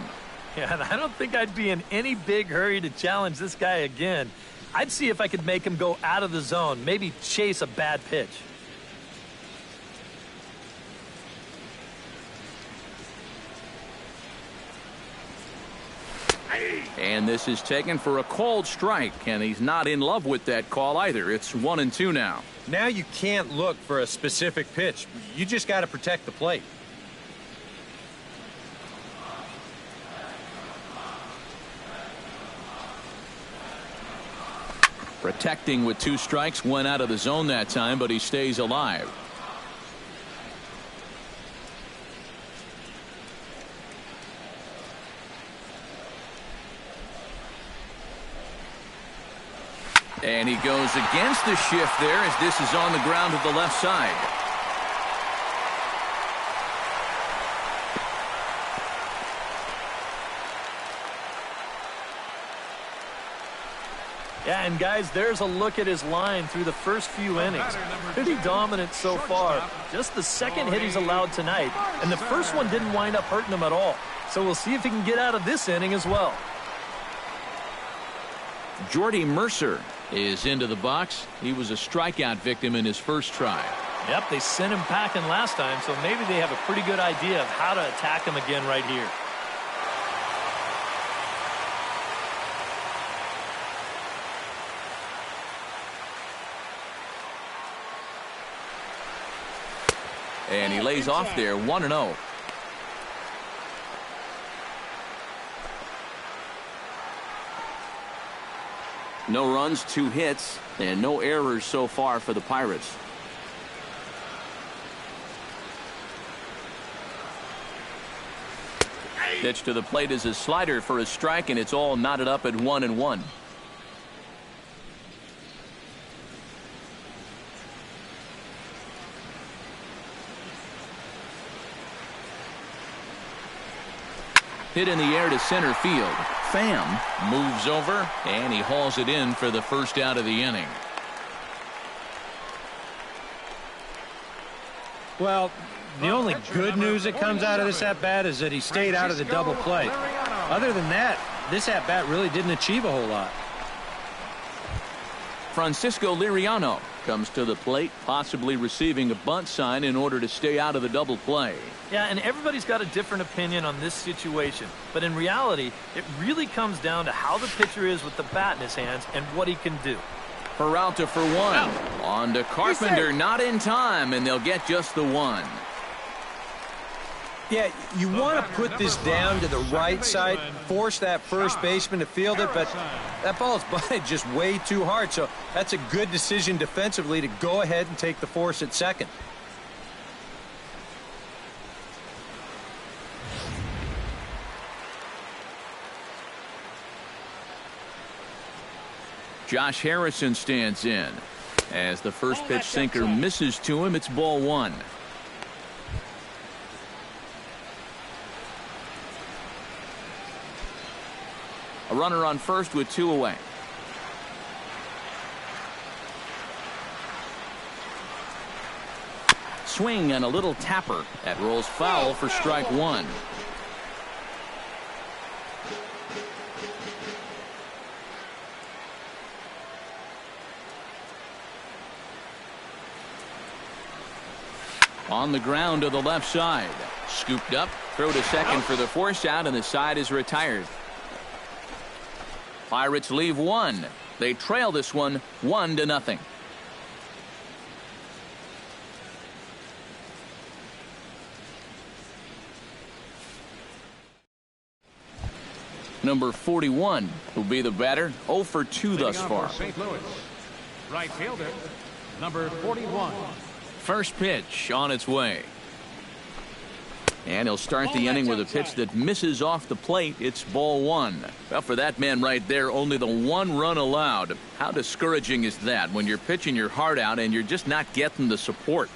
Yeah, and I don't think I'd be in any big hurry to challenge this guy again. I'd see if I could make him go out of the zone, maybe chase a bad pitch. And this is taken for a called strike, and he's not in love with that call either. It's 1-2 now. Now you can't look for a specific pitch. You just got to protect the plate. Protecting with 2 strikes, went out of the zone that time, but he stays alive. And he goes against the shift there as this is on the ground to the left side. Yeah, and guys, there's a look at his line through the first few innings. Pretty dominant so far. Just the second hit he's allowed tonight, and the first one didn't wind up hurting him at all. So we'll see if he can get out of this inning as well. Jordy Mercer is into the box. He was a strikeout victim in his first try. Yep, they sent him packing last time, so maybe they have a pretty good idea of how to attack him again right here. And he lays off there 1-0. No runs, 2 hits, and no errors so far for the Pirates. Pitch to the plate is a slider for a strike, and it's all knotted up at 1-1. Hit in the air to center field. Pham moves over, and he hauls it in for the first out of the inning. Well, the only good news that comes out of this at-bat is that he stayed out of the double play. Other than that, this at-bat really didn't achieve a whole lot. Francisco Liriano comes to the plate, possibly receiving a bunt sign in order to stay out of the double play. Yeah, and everybody's got a different opinion on this situation. But in reality, it really comes down to how the pitcher is with the bat in his hands and what he can do. Peralta for 1. On to Carpenter, not in time, and they'll get just the 1. Yeah, you want to put this down to the right side, force that first baseman to field it, but that ball is butted just way too hard, so that's a good decision defensively to go ahead and take the force at second. Josh Harrison stands in. As the first pitch sinker misses to him, it's ball 1. A runner on first with 2 away. Swing and a little tapper. That rolls foul for strike 1. On the ground to the left side. Scooped up. Throw to second for the force out, and the side is retired. Pirates leave 1. They trail this one 1-0. Number 41 will be the batter. 0 for 2 thus far. St. Louis, right fielder, number 41. First pitch on its way. And he'll start the inning with a pitch that misses off the plate. It's ball 1. Well, for that man right there, only the 1 run allowed. How discouraging is that when you're pitching your heart out and you're just not getting the support?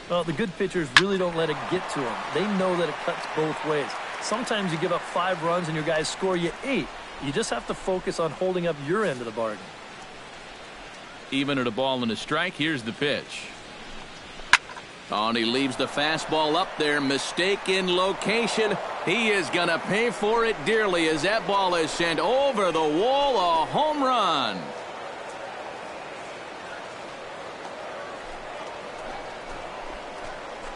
Well, the good pitchers really don't let it get to them. They know that it cuts both ways. Sometimes you give up 5 runs and your guys score you 8. You just have to focus on holding up your end of the bargain. Even at a ball and a strike, here's the pitch. Oh, and he leaves the fastball up there. Mistake in location. He is going to pay for it dearly as that ball is sent over the wall. A home run.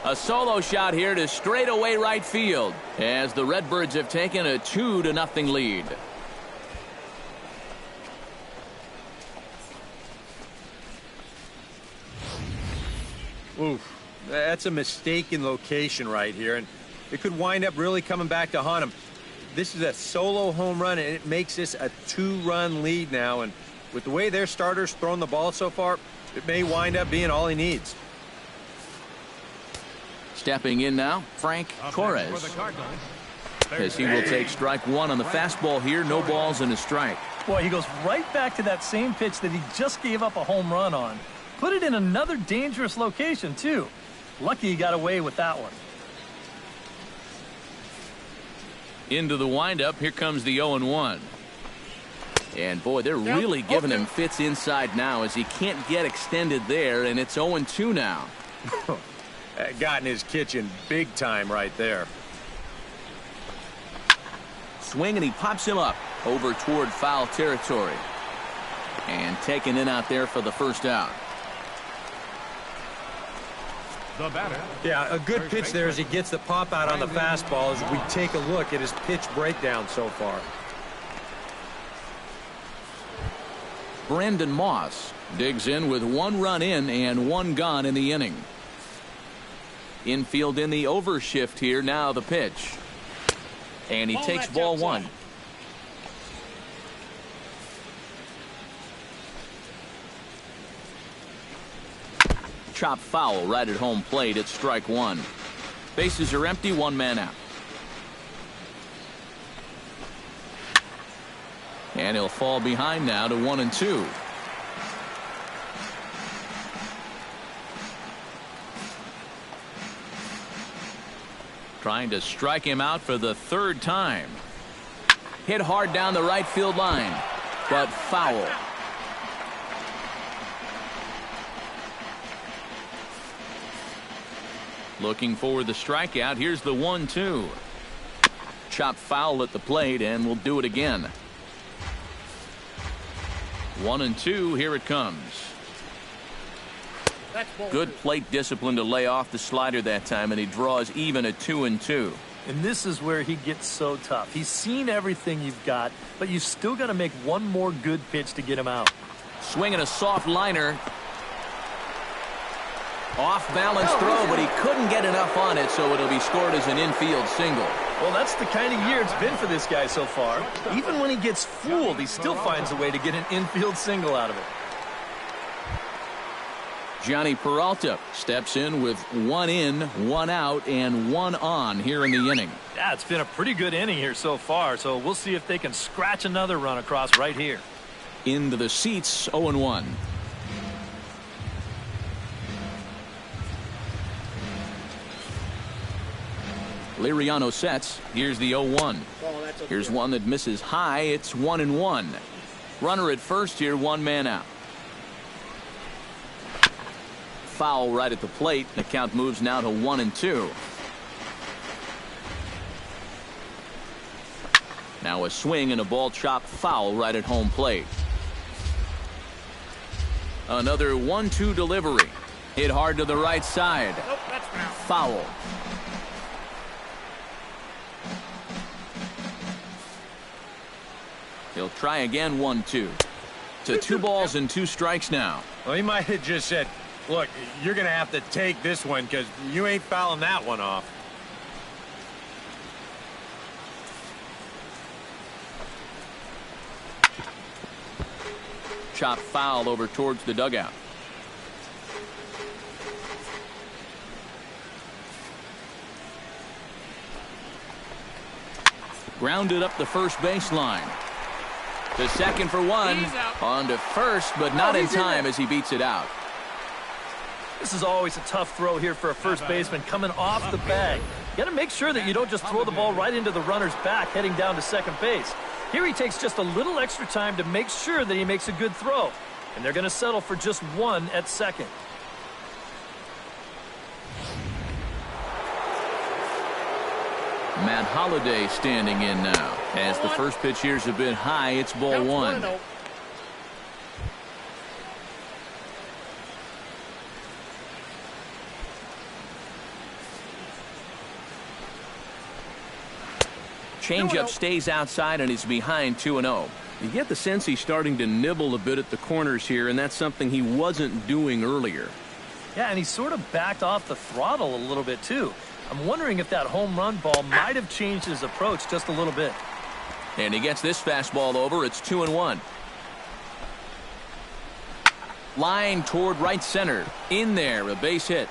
A solo shot here to straightaway right field as the Redbirds have taken a 2-0 lead. Oof. That's a mistake in location right here, and it could wind up really coming back to haunt him. This is a solo home run, and it makes this a 2-run lead now, and with the way their starters thrown the ball so far, it may wind up being all he needs. Stepping in now, Frank Torres, as he will take strike 1 on the fastball here. No balls and a strike. Boy, he goes right back to that same pitch that he just gave up a home run on. Put it in another dangerous location, too. Lucky he got away with that one. Into the windup. Here comes the 0-1. And boy, they're really giving him fits inside now as he can't get extended there, and it's 0-2 now. Got in his kitchen big time right there. Swing, and he pops him up over toward foul territory. And taken in out there for the first out. The batter. Yeah, a good pitch there as he gets the pop out on the fastball as we take a look at his pitch breakdown so far. Brandon Moss digs in with 1 run in and 1 gone in the inning. Infield in the overshift here. Now the pitch. And he takes ball 1. Chop foul right at home plate. It's strike 1. Bases are empty. 1 man out. And he'll fall behind now to 1-2. Trying to strike him out for the 3rd time. Hit hard down the right field line, but foul. Looking for the strikeout. Here's the 1-2. Chop foul at the plate, and we'll do it again. 1-2. Here it comes. Good plate discipline to lay off the slider that time, and he draws even at 2-2. And this is where he gets so tough. He's seen everything you've got, but you've still got to make one more good pitch to get him out. Swinging a soft liner. Off balance throw, but he couldn't get enough on it, so it'll be scored as an infield single. Well, that's the kind of year it's been for this guy so far. Even when he gets fooled, he still finds a way to get an infield single out of it. Johnny Peralta steps in with 1 in, 1 out, and 1 on here in the inning. Yeah, it's been a pretty good inning here so far, so we'll see if they can scratch another run across right here. Into the seats, 0-1. Liriano sets. Here's the 0-1. Here's one that misses high. It's 1-1. Runner at first here, 1 man out. Foul right at the plate. The count moves now to 1-2. Now a swing and a ball chopped foul right at home plate. Another 1-2 delivery. Hit hard to the right side. Foul. He'll try again. 1-2. To 2 balls and 2 strikes now. Well, he might have just said, look, you're going to have to take this one because you ain't fouling that one off. Chop foul over towards the dugout. Grounded up the first baseline. To second for 1. On to first, but not in time as he beats it out. This is always a tough throw here for a first baseman coming off the bag. You got to make sure that you don't just throw the ball right into the runner's back heading down to second base. Here he takes just a little extra time to make sure that he makes a good throw. And they're going to settle for just 1 at second. Matt Holliday standing in now. As the first pitch here's a bit high, it's ball 1. Changeup stays outside and he's behind 2-0. You get the sense he's starting to nibble a bit at the corners here, and that's something he wasn't doing earlier. Yeah, and he sort of backed off the throttle a little bit too. I'm wondering if that home run ball might have changed his approach just a little bit. And he gets this fastball over. It's 2-1. Line toward right center. In there, a base hit.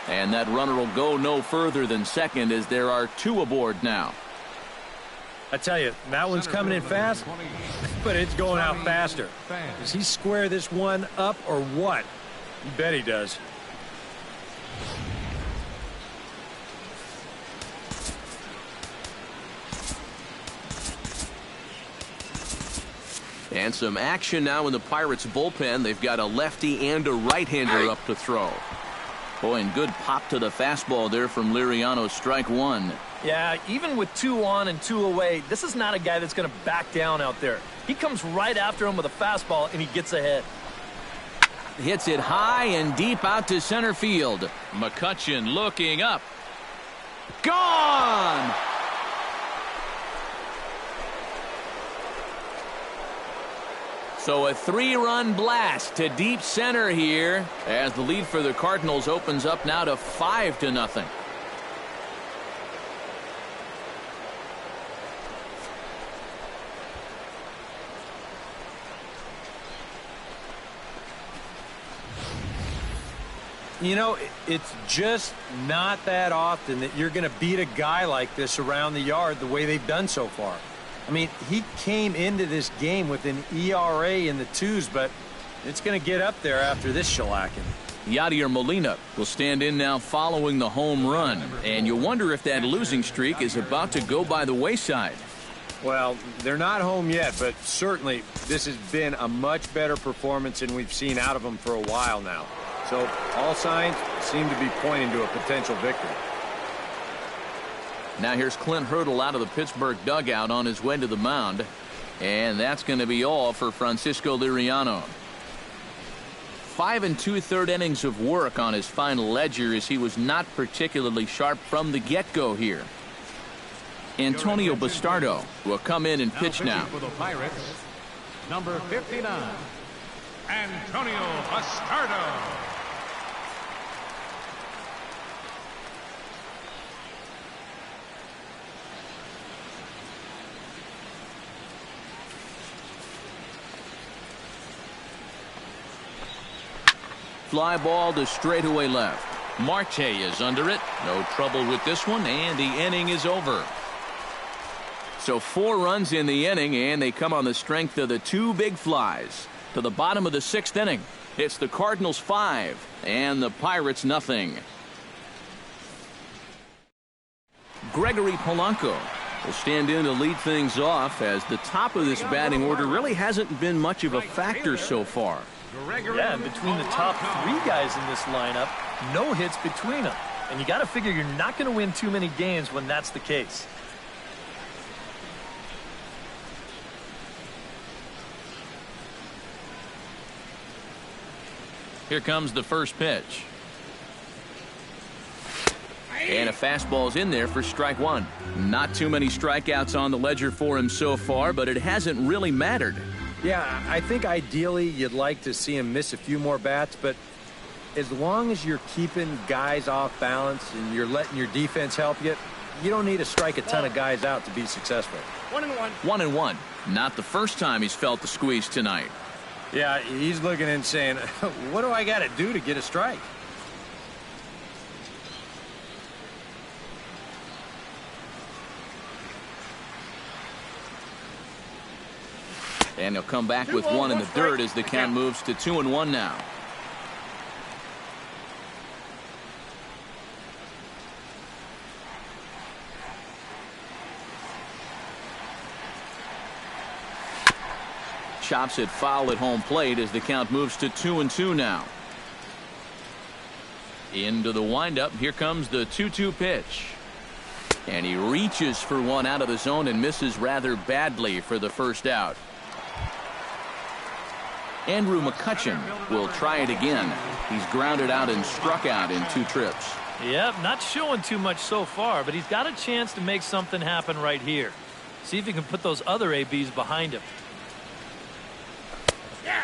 And that runner will go no further than second as there are 2 aboard now. I tell you, that one's coming in fast, but it's going out faster. Does he square this one up or what? You bet he does. And some action now in the Pirates bullpen. They've got a lefty and a right-hander up to throw. Boy, and good pop to the fastball there from Liriano, strike one. Yeah, even with 2 on and 2 away, this is not a guy that's going to back down out there. He comes right after him with a fastball, and he gets ahead. Hits it high and deep out to center field. McCutchen looking up. Gone! So a 3-run blast to deep center here as the lead for the Cardinals opens up now to 5-0. You know, it's just not that often that you're going to beat a guy like this around the yard the way they've done so far. I mean, he came into this game with an ERA in the 2s, but it's going to get up there after this shellacking. Yadier Molina will stand in now following the home run, and you wonder if that losing streak is about to go by the wayside. Well, they're not home yet, but certainly this has been a much better performance than we've seen out of them for a while now. So all signs seem to be pointing to a potential victory. Now here's Clint Hurdle out of the Pittsburgh dugout on his way to the mound. And that's going to be all for Francisco Liriano. 5 2/3 innings of work on his final ledger as he was not particularly sharp from the get-go here. Antonio Bastardo will come in and pitch now. For the Pirates, number 59, Antonio Bastardo. Fly ball to straightaway left. Marte is under it. No trouble with this one, and the inning is over. So 4 runs in the inning, and they come on the strength of the 2 big flies. To the bottom of the 6th inning, it's the Cardinals 5 and the Pirates nothing. Gregory Polanco will stand in to lead things off as the top of this batting order really hasn't been much of a factor so far. Yeah, and between the top 3 guys in this lineup, no hits between them. And you got to figure you're not going to win too many games when that's the case. Here comes the first pitch. And a fastball's in there for strike one. Not too many strikeouts on the ledger for him so far, but it hasn't really mattered. Yeah, I think ideally you'd like to see him miss a few more bats, but as long as you're keeping guys off balance and you're letting your defense help you, you don't need to strike a ton of guys out to be successful. 1-1. 1-1. Not the first time he's felt the squeeze tonight. Yeah, he's looking and saying, what do I got to do to get a strike? And he'll come back with 1 in the dirt as the count moves to 2-1 now. Chops it foul at home plate as the count moves to 2-2 now. Into the windup. Here comes the 2-2 pitch. And he reaches for one out of the zone and misses rather badly for the first out. Andrew McCutchen will try it again. He's grounded out and struck out in 2 trips. Yep, not showing too much so far, but he's got a chance to make something happen right here. See if he can put those other ABs behind him.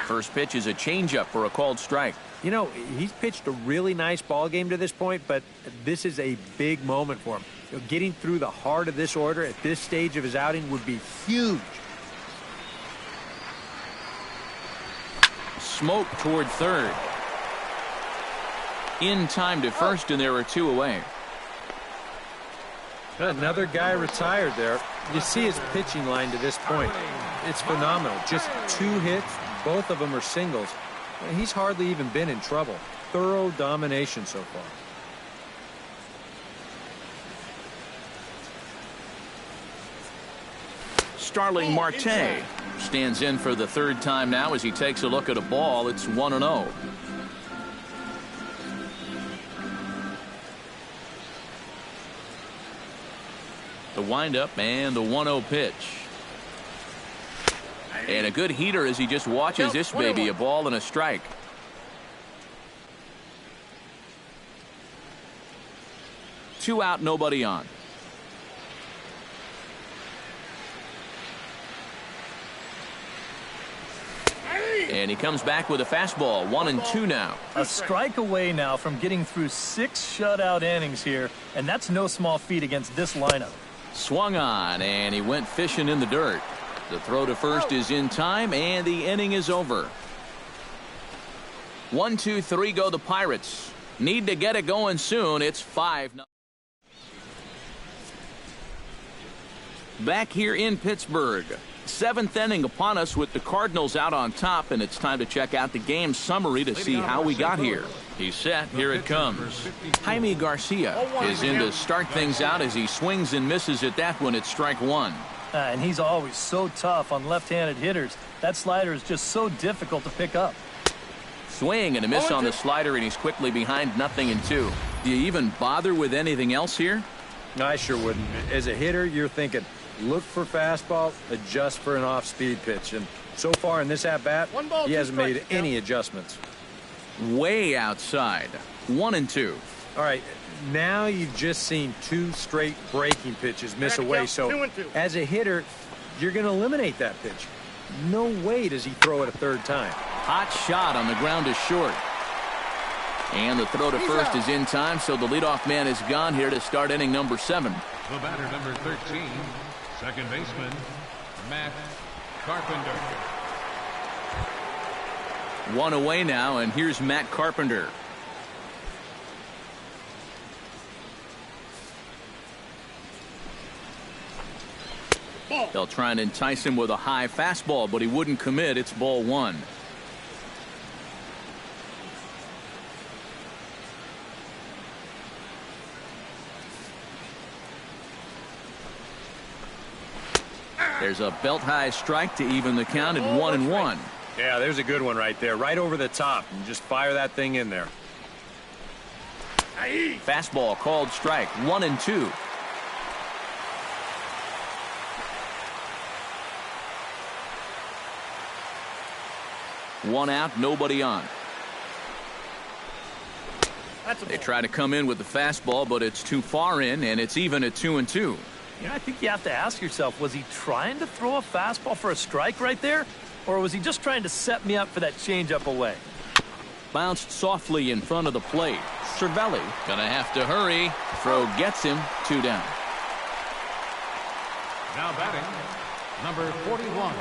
First pitch is a changeup for a called strike. You know, he's pitched a really nice ball game to this point, but this is a big moment for him. You know, getting through the heart of this order at this stage of his outing would be huge. Smoke toward third. In time to first, and there are 2 away. Another guy retired there. You see his pitching line to this point. It's phenomenal. Just 2 hits. Both of them are singles. He's hardly even been in trouble. Thorough domination so far. Starling Marte stands in for the third time now as he takes a look at a ball. It's 1-0. The windup and the 1-0 pitch. And a good heater as he just watches this baby, a ball and a strike. Two out, nobody on. And he comes back with a fastball. 1-2 now. A strike away now from getting through 6 shutout innings here, and that's no small feat against this lineup. Swung on, and he went fishing in the dirt. The throw to first is in time, and the inning is over. 1-2-3 go the Pirates. Need to get it going soon. It's 5-0. Back here in Pittsburgh. 7th inning upon us with the Cardinals out on top, and it's time to check out the game summary to see how we got here. He's set. Here it comes. Jaime Garcia is in to start things out as he swings and misses at that one. It's strike one. And he's always so tough on left-handed hitters. That slider is just so difficult to pick up. Swing and a miss on the slider, and he's quickly behind 0-2. Do you even bother with anything else here? No, I sure wouldn't. As a hitter, you're thinking, look for fastball, adjust for an off-speed pitch. And so far in this at-bat, he hasn't made any adjustments. Way outside. 1-2. All right, now you've just seen 2 straight breaking pitches miss away. So as a hitter, you're going to eliminate that pitch. No way does he throw it a third time. Hot shot on the ground is short. And the throw to first is in time, so the leadoff man is gone here to start inning number 7. The batter, number 13, second baseman, Matt Carpenter. 1 away now, and here's Matt Carpenter. They'll try and entice him with a high fastball, but he wouldn't commit. It's ball 1. There's a belt-high strike to even the count at 1-1. Yeah, there's a good one right there, right over the top. And just fire that thing in there. Fastball called strike. 1-2. One out, nobody on. They try to come in with the fastball, but it's too far in, and it's even at 2-2. You know, I think you have to ask yourself, was he trying to throw a fastball for a strike right there? Or was he just trying to set me up for that changeup away? Bounced softly in front of the plate. Cervelli gonna have to hurry. Throw gets him. 2 down. Now batting, number 41.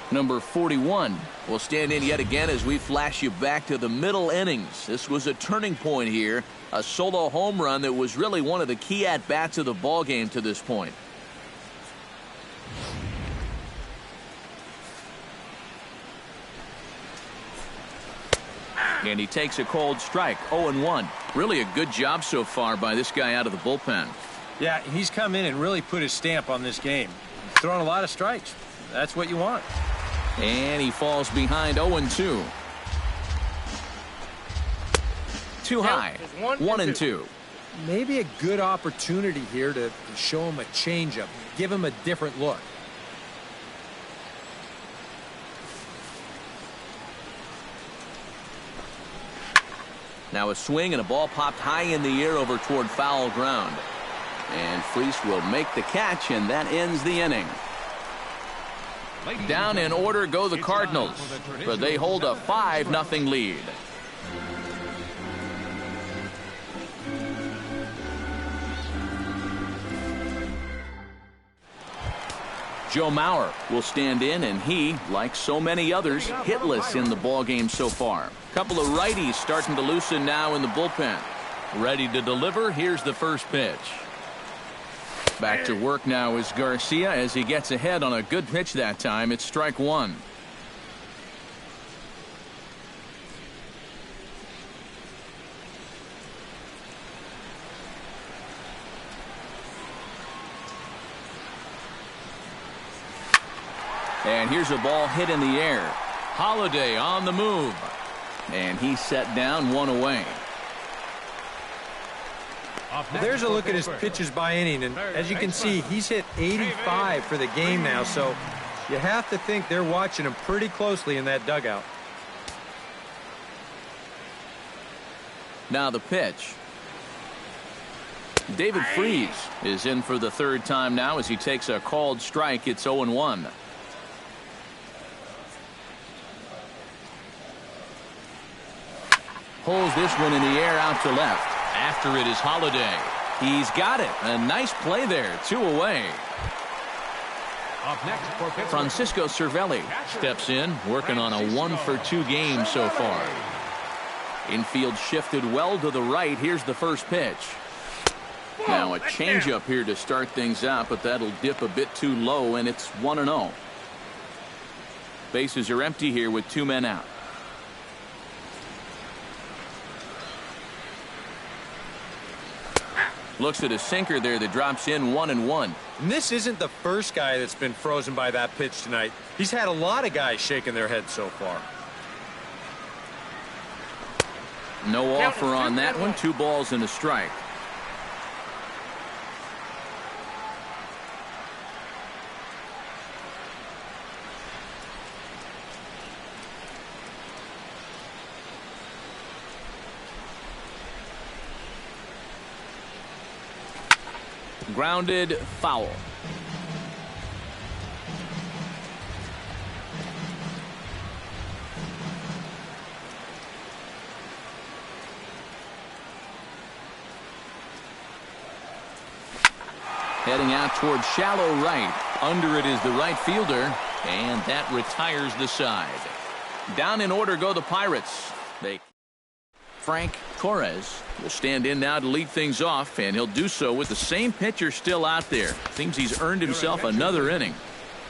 Number 41 will stand in yet again as we flash you back to the middle innings. This was a turning point here. A solo home run that was really one of the key at-bats of the ball game to this point. And he takes a cold strike. 0-1. Really a good job so far by this guy out of the bullpen. Yeah, he's come in and really put his stamp on this game. He's thrown a lot of strikes. That's what you want. And he falls behind 0-2. Too high. 1-2. Maybe a good opportunity here to show him a changeup. Give him a different look. Now a swing and a ball popped high in the air over toward foul ground. And Fleece will make the catch, and that ends the inning. Down in order go the Cardinals, but they hold a 5-0 lead. Joe Mauer will stand in, and he, like so many others, hitless in the ballgame so far. Couple of righties starting to loosen now in the bullpen. Ready to deliver. Here's the first pitch. Back to work now is Garcia as he gets ahead on a good pitch that time. It's strike 1. And here's a ball hit in the air. Holiday on the move. And he's set down, one away. There's a look at his pitches by inning, and as you can see, he's hit 85 for the game now, so you have to think they're watching him pretty closely in that dugout. Now the pitch. David Freese is in for the third time now as he takes a called strike. It's 0-1. Pulls this one in the air out to left. After it is Holiday. He's got it. A nice play there. 2 away. Up next for Pittsburgh, Francisco Cervelli steps in, working on a 1-for-2 game so far. Infield shifted well to the right. Here's the first pitch. Now a changeup here to start things out, but that'll dip a bit too low, and it's 1-0. Bases are empty here with 2 men out. Looks at a sinker there that drops in 1-1. And this isn't the first guy that's been frozen by that pitch tonight. He's had a lot of guys shaking their heads so far. No offer on that one. 2 balls and a strike. Grounded, foul. Heading out towards shallow right. Under it is the right fielder, and that retires the side. Down in order go the Pirates. Frank Torres will stand in now to lead things off, and he'll do so with the same pitcher still out there. Seems he's earned himself another inning.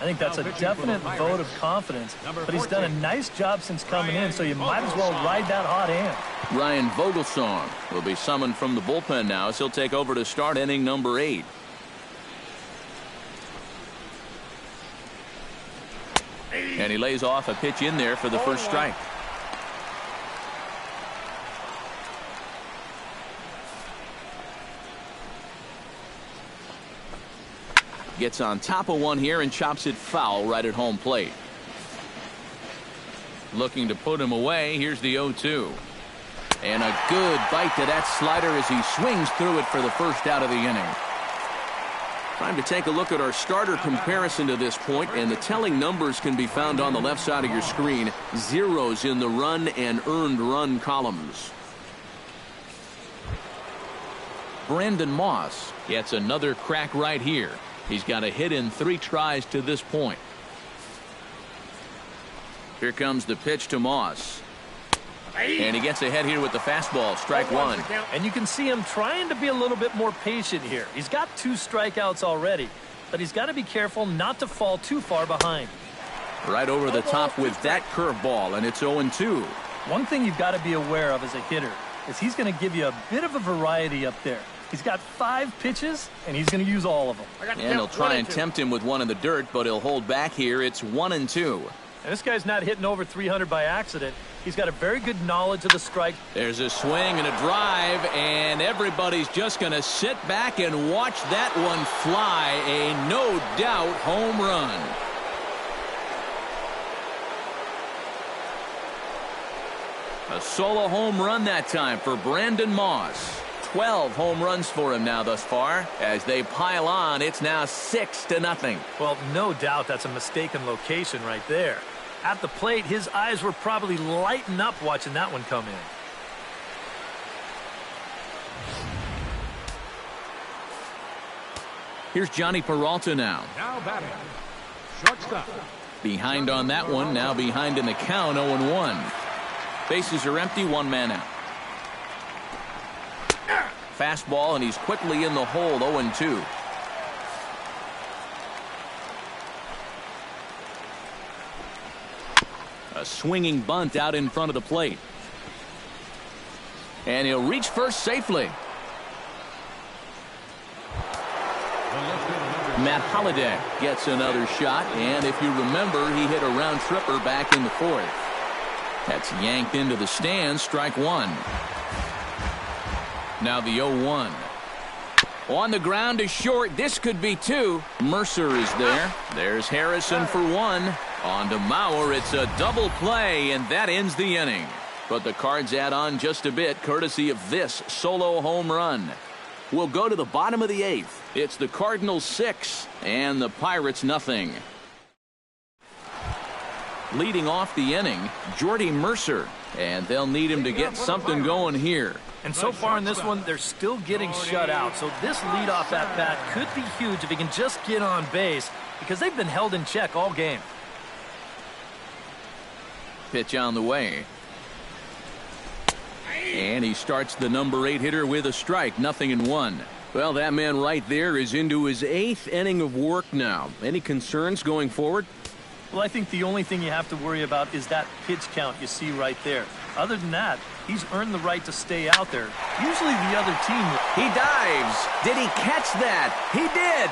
I think that's a definite vote of confidence, but he's done a nice job since coming in, so you might as well ride that hot hand. Ryan Vogelsong will be summoned from the bullpen now as he'll take over to start inning number 8. And he lays off a pitch in there for the first strike. Gets on top of one here and chops it foul right at home plate. Looking to put him away. Here's the 0-2. And a good bite to that slider as he swings through it for the first out of the inning. Time to take a look at our starter comparison to this point, and the telling numbers can be found on the left side of your screen. Zeros in the run and earned run columns. Brandon Moss gets another crack right here. He's got a hit in 3 tries to this point. Here comes the pitch to Moss. And he gets ahead here with the fastball. Strike 1. And you can see him trying to be a little bit more patient here. He's got 2 strikeouts already, but he's got to be careful not to fall too far behind. Right over the top with that curveball, and it's 0-2. One thing you've got to be aware of as a hitter is he's going to give you a bit of a variety up there. He's got 5 pitches, and he's going to use all of them. And he'll try and tempt him with one in the dirt, but he'll hold back here. It's 1-2. And this guy's not hitting over 300 by accident. He's got a very good knowledge of the strike. There's a swing and a drive, and everybody's just going to sit back and watch that one fly. A no-doubt home run. A solo home run that time for Brandon Moss. 12 home runs for him now thus far. As they pile on, it's now 6-0. Well, no doubt that's a mistaken location right there. At the plate, his eyes were probably lighting up watching that one come in. Here's Johnny Peralta now. now batting, shortstop. Behind on that one, now behind in the count, 0-1. Bases are empty, 1 man out. Fastball, and he's quickly in the hole, 0-2. A swinging bunt out in front of the plate. And he'll reach first safely. The left fielder, number Matt Holliday gets another shot, and if you remember, he hit a round tripper back in the fourth. That's yanked into the stands, strike one. Now the 0-1. On the ground is short. This could be two. Mercer is there. There's Harrison for one. On to Mauer. It's a double play, and that ends the inning. But the Cards add on just a bit, courtesy of this solo home run. We'll go to the bottom of the eighth. It's the Cardinals 6 and the Pirates nothing. Leading off the inning, Jordy Mercer, and they'll need him to get something going here. And so far in this one, they're still getting shut out. So this leadoff at bat could be huge if he can just get on base, because they've been held in check all game. Pitch on the way. And he starts the number 8 hitter with a strike, 0-1. Well, that man right there is into his 8th inning of work now. Any concerns going forward? Well, I think the only thing you have to worry about is that pitch count you see right there. Other than that, he's earned the right to stay out there. Usually the other team... He dives. Did he catch that? He did.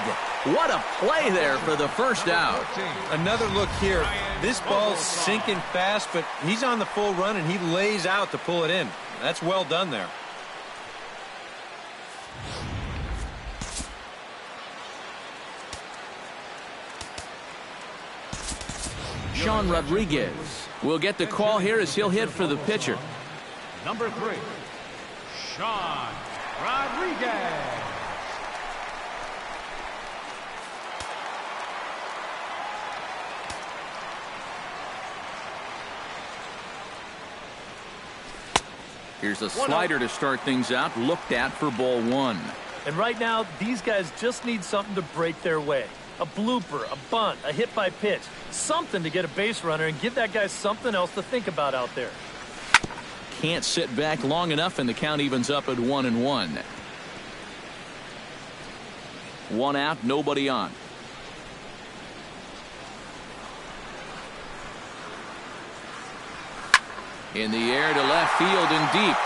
What a play there for the first out. Another look here. This ball's sinking fast, but he's on the full run, and he lays out to pull it in. That's well done there. Sean Rodriguez will get the call here as he'll hit for the pitcher. Number 3, Sean Rodriguez. Here's a slider to start things out, looked at for ball 1. And right now, these guys just need something to break their way. A blooper, a bunt, a hit by pitch. Something to get a base runner and give that guy something else to think about out there. Can't sit back long enough, and the count evens up at 1-1. 1 out, nobody on. In the air to left field and deep.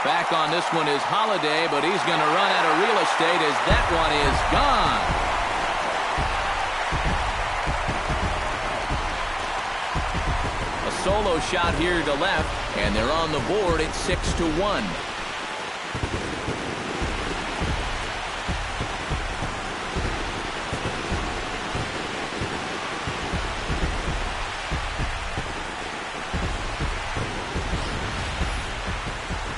Back on this one is Holliday, but he's going to run out of real estate as that one is gone. A solo shot here to left, and they're on the board at 6-1.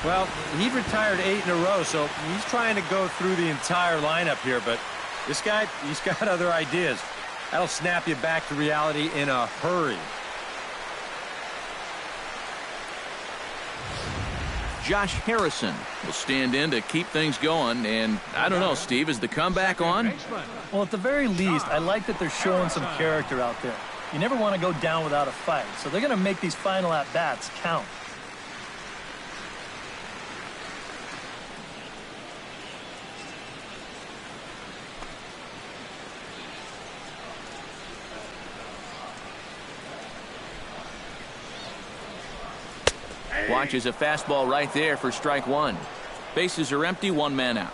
Well, he retired 8 in a row, so he's trying to go through the entire lineup here, but this guy, he's got other ideas. That'll snap you back to reality in a hurry. Josh Harrison will stand in to keep things going, and I don't know, Steve, is the comeback on? Well, at the very least, I like that they're showing some character out there. You never want to go down without a fight, so they're going to make these final at-bats count. Watches a fastball right there for strike 1. Bases are empty, 1 man out.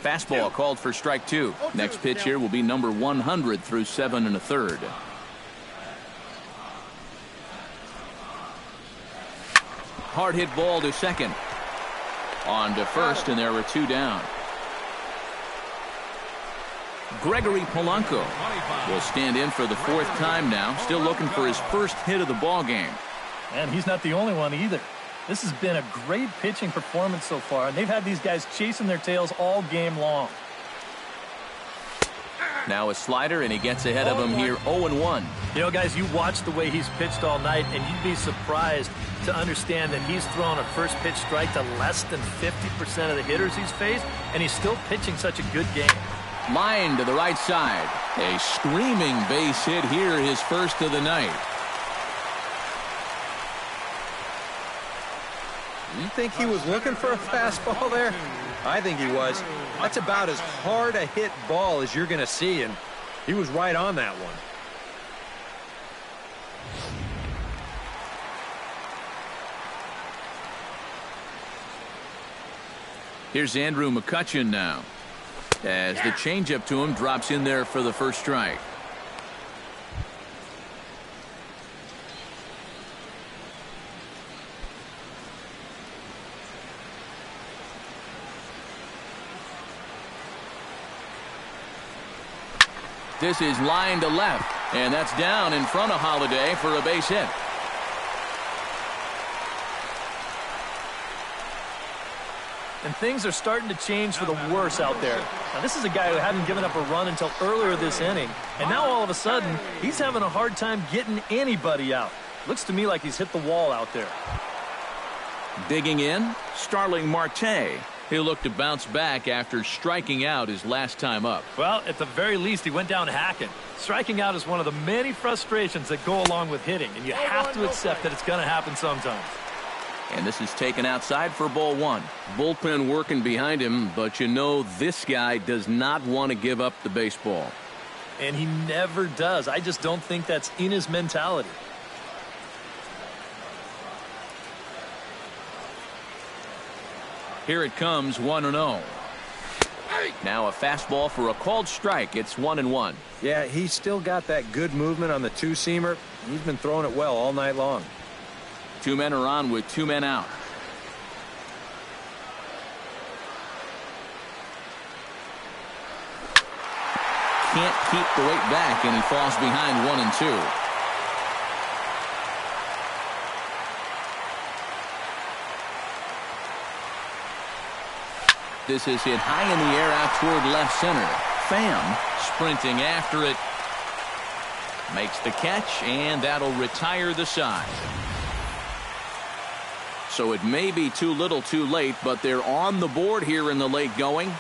Fastball called for strike 2. Next pitch here will be number 100 through 7 1/3. Hard hit ball to second. On to first, and there are 2 down. Gregory Polanco will stand in for the 4th time now, still looking for his first hit of the ball game. And he's not the only one either. This has been a great pitching performance so far, and they've had these guys chasing their tails all game long. Now a slider, and he gets ahead of him here, 0-1. You know, guys, you watch the way he's pitched all night, and you'd be surprised to understand that he's thrown a first pitch strike to less than 50% of the hitters he's faced, and he's still pitching such a good game. Line to the right side. A screaming base hit here, his first of the night. You think he was looking for a fastball there? I think he was. That's about as hard a hit ball as you're going to see, and he was right on that one. Here's Andrew McCutcheon now, as the changeup to him drops in there for the first strike. This is line to left, and that's down in front of Holiday for a base hit. And things are starting to change for the worse out there. Now, this is a guy who hadn't given up a run until earlier this inning, and now all of a sudden, he's having a hard time getting anybody out. Looks to me like he's hit the wall out there. Digging in, Starling Marte. He'll look to bounce back after striking out his last time up. Well, at the very least, he went down hacking. Striking out is one of the many frustrations that go along with hitting, and you have to accept that it's going to happen sometimes. And this is taken outside for ball one. Bullpen working behind him, but you know this guy does not want to give up the baseball. And he never does. I just don't think that's in his mentality. Here it comes, 1-0. Now a fastball for a called strike. It's 1-1. Yeah, he's still got that good movement on the two-seamer. He's been throwing it well all night long. 2 men are on with 2 men out. Can't keep the weight back, and he falls behind 1-2. This is hit high in the air out toward left center. Pham sprinting after it. Makes the catch, and that'll retire the side. So it may be too little too late, but they're on the board here in the late going.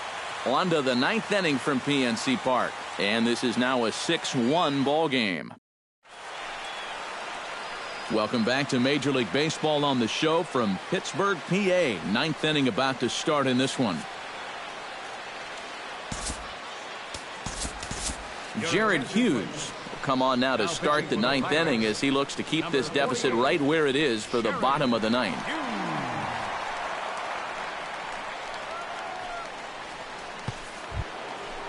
On to the 9th inning from PNC Park. And this is now a 6-1 ball game. Welcome back to Major League Baseball on the show from Pittsburgh, PA. 9th inning about to start in this one. Jared Hughes will come on now to start the 9th inning as he looks to keep this deficit right where it is for the bottom of the 9th.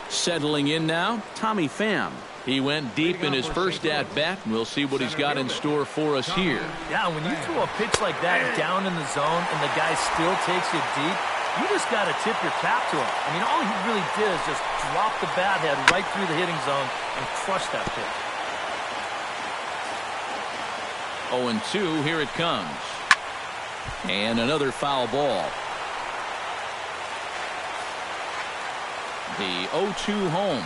Settling in now, Tommy Pham. He went deep in his first at-bat. We'll see what he's got in store for us here. Yeah, when you throw a pitch like that down in the zone and the guy still takes you deep, you just got to tip your cap to him. I mean, all he really did is just drop the bat head right through the hitting zone and crush that pitch. 0-2, here it comes. And another foul ball. The 0-2 home.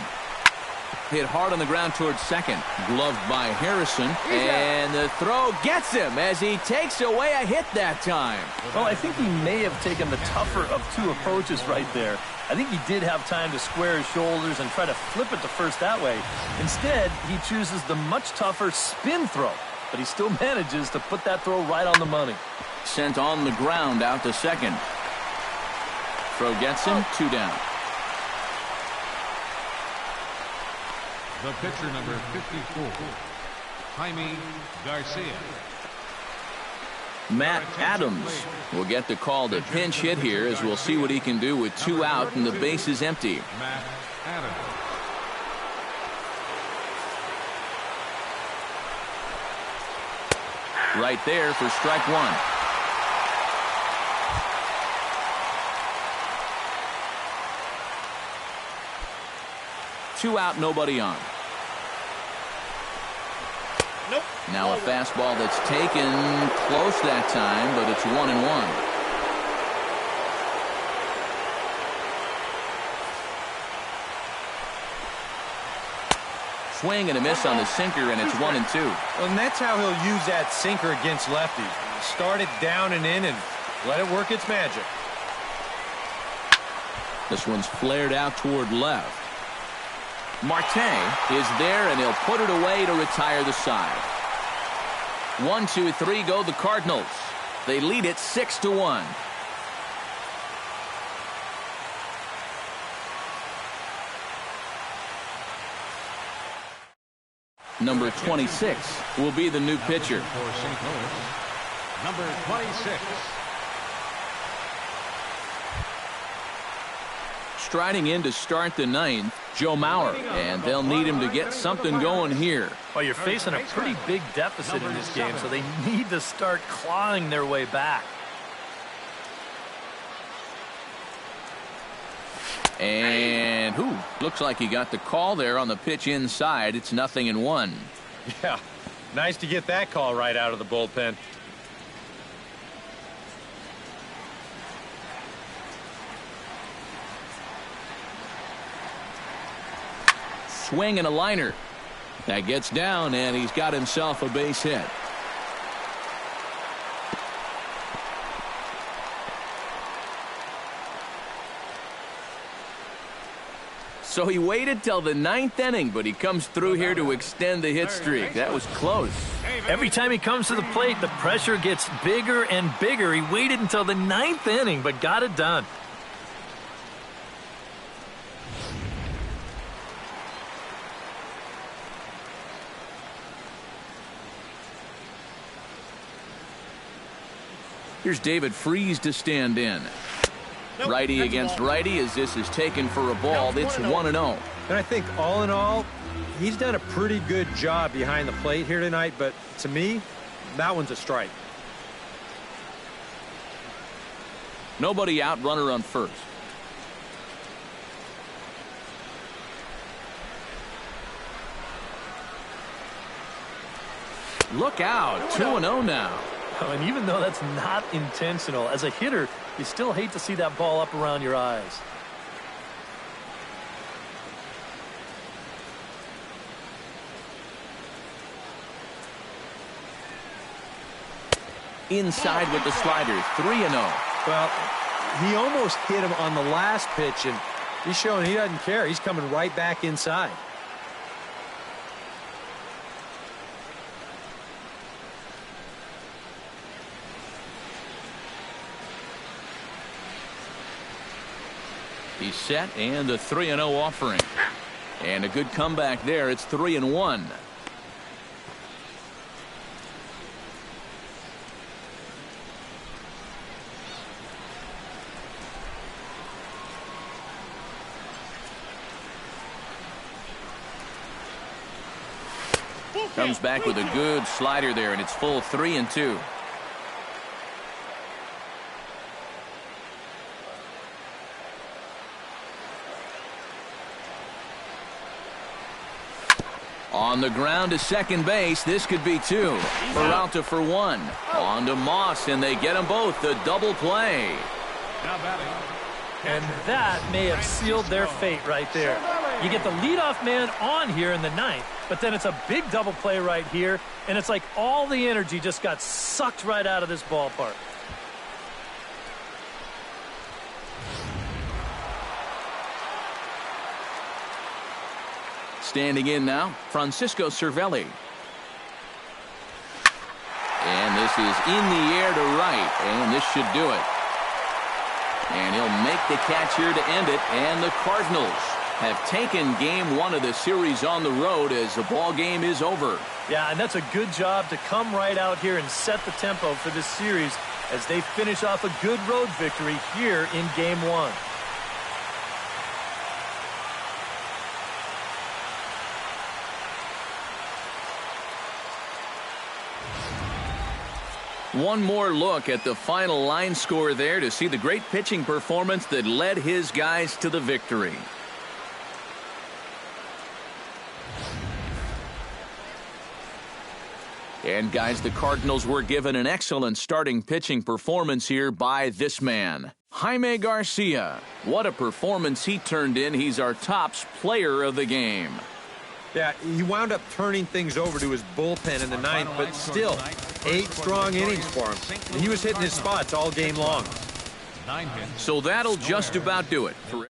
Hit hard on the ground towards second. Gloved by Harrison. And the throw gets him as he takes away a hit that time. Well, I think he may have taken the tougher of two approaches right there. I think he did have time to square his shoulders and try to flip it to first that way. Instead, he chooses the much tougher spin throw. But he still manages to put that throw right on the money. Sent on the ground out to second. Throw gets him, 2 down. The pitcher, number 54, Jaime Garcia. Matt Adams will get the call to pinch hit here as we'll see what he can do with 2 out and the base is empty. Matt Adams. Right there for strike 1. Two out, nobody on. Nope. Now a fastball that's taken close that time, but it's 1-1. Swing and a miss on the sinker, and it's 1-2. Well, and that's how he'll use that sinker against lefties. Start it down and in and let it work its magic. This one's flared out toward left. Marte is there, and he'll put it away to retire the side. 1, 2, 3 go the Cardinals. They lead it 6-1. Number 26 will be the new pitcher. For St. Louis, number 26. Striding in to start the ninth, Joe Mauer, and they'll need him to get something going here. Well, you're facing a pretty big deficit in this game, so they need to start clawing their way back. And looks like he got the call there on the pitch inside. It's 0-1. Yeah, nice to get that call right out of the bullpen. Swing and a liner. That gets down, and he's got himself a base hit. So he waited till the ninth inning, but he comes through here to extend the hit streak. That was close. Every time he comes to the plate, the pressure gets bigger and bigger. He waited until the ninth inning, but got it done. Here's David Freese to stand in. Righty against righty as this is taken for a ball. It's 1-0. And I think all in all, he's done a pretty good job behind the plate here tonight, but to me, that one's a strike. Nobody out, runner on first. Look out, 2-0 now. And even though that's not intentional, as a hitter, you still hate to see that ball up around your eyes. Inside with the slider, 3-0. Well, he almost hit him on the last pitch, and he's showing he doesn't care. He's coming right back inside. He's set, and the 3-0 offering. And a good comeback there. It's 3-1. Comes back with a good slider there, and it's full 3-2. On the ground to second base. This could be two. Peralta for one. On to Moss, and they get them both. The double play. Now batting. And that may have sealed their fate right there. You get the leadoff man on here in the ninth, but then it's a big double play right here, and it's like all the energy just got sucked right out of this ballpark. Standing in now, Francisco Cervelli. And this is in the air to right, and this should do it. And he'll make the catch here to end it, and the Cardinals have taken game one of the series on the road as the ball game is over. Yeah, and that's a good job to come right out here and set the tempo for this series as they finish off a good road victory here in game one. One more look at the final line score there to see the great pitching performance that led his guys to the victory. And guys, the Cardinals were given an excellent starting pitching performance here by this man, Jaime Garcia. What a performance he turned in. He's our top player of the game. Yeah, he wound up turning things over to his bullpen in the ninth, but still, 8 strong innings for him. And he was hitting his spots all game long. So that'll just about do it for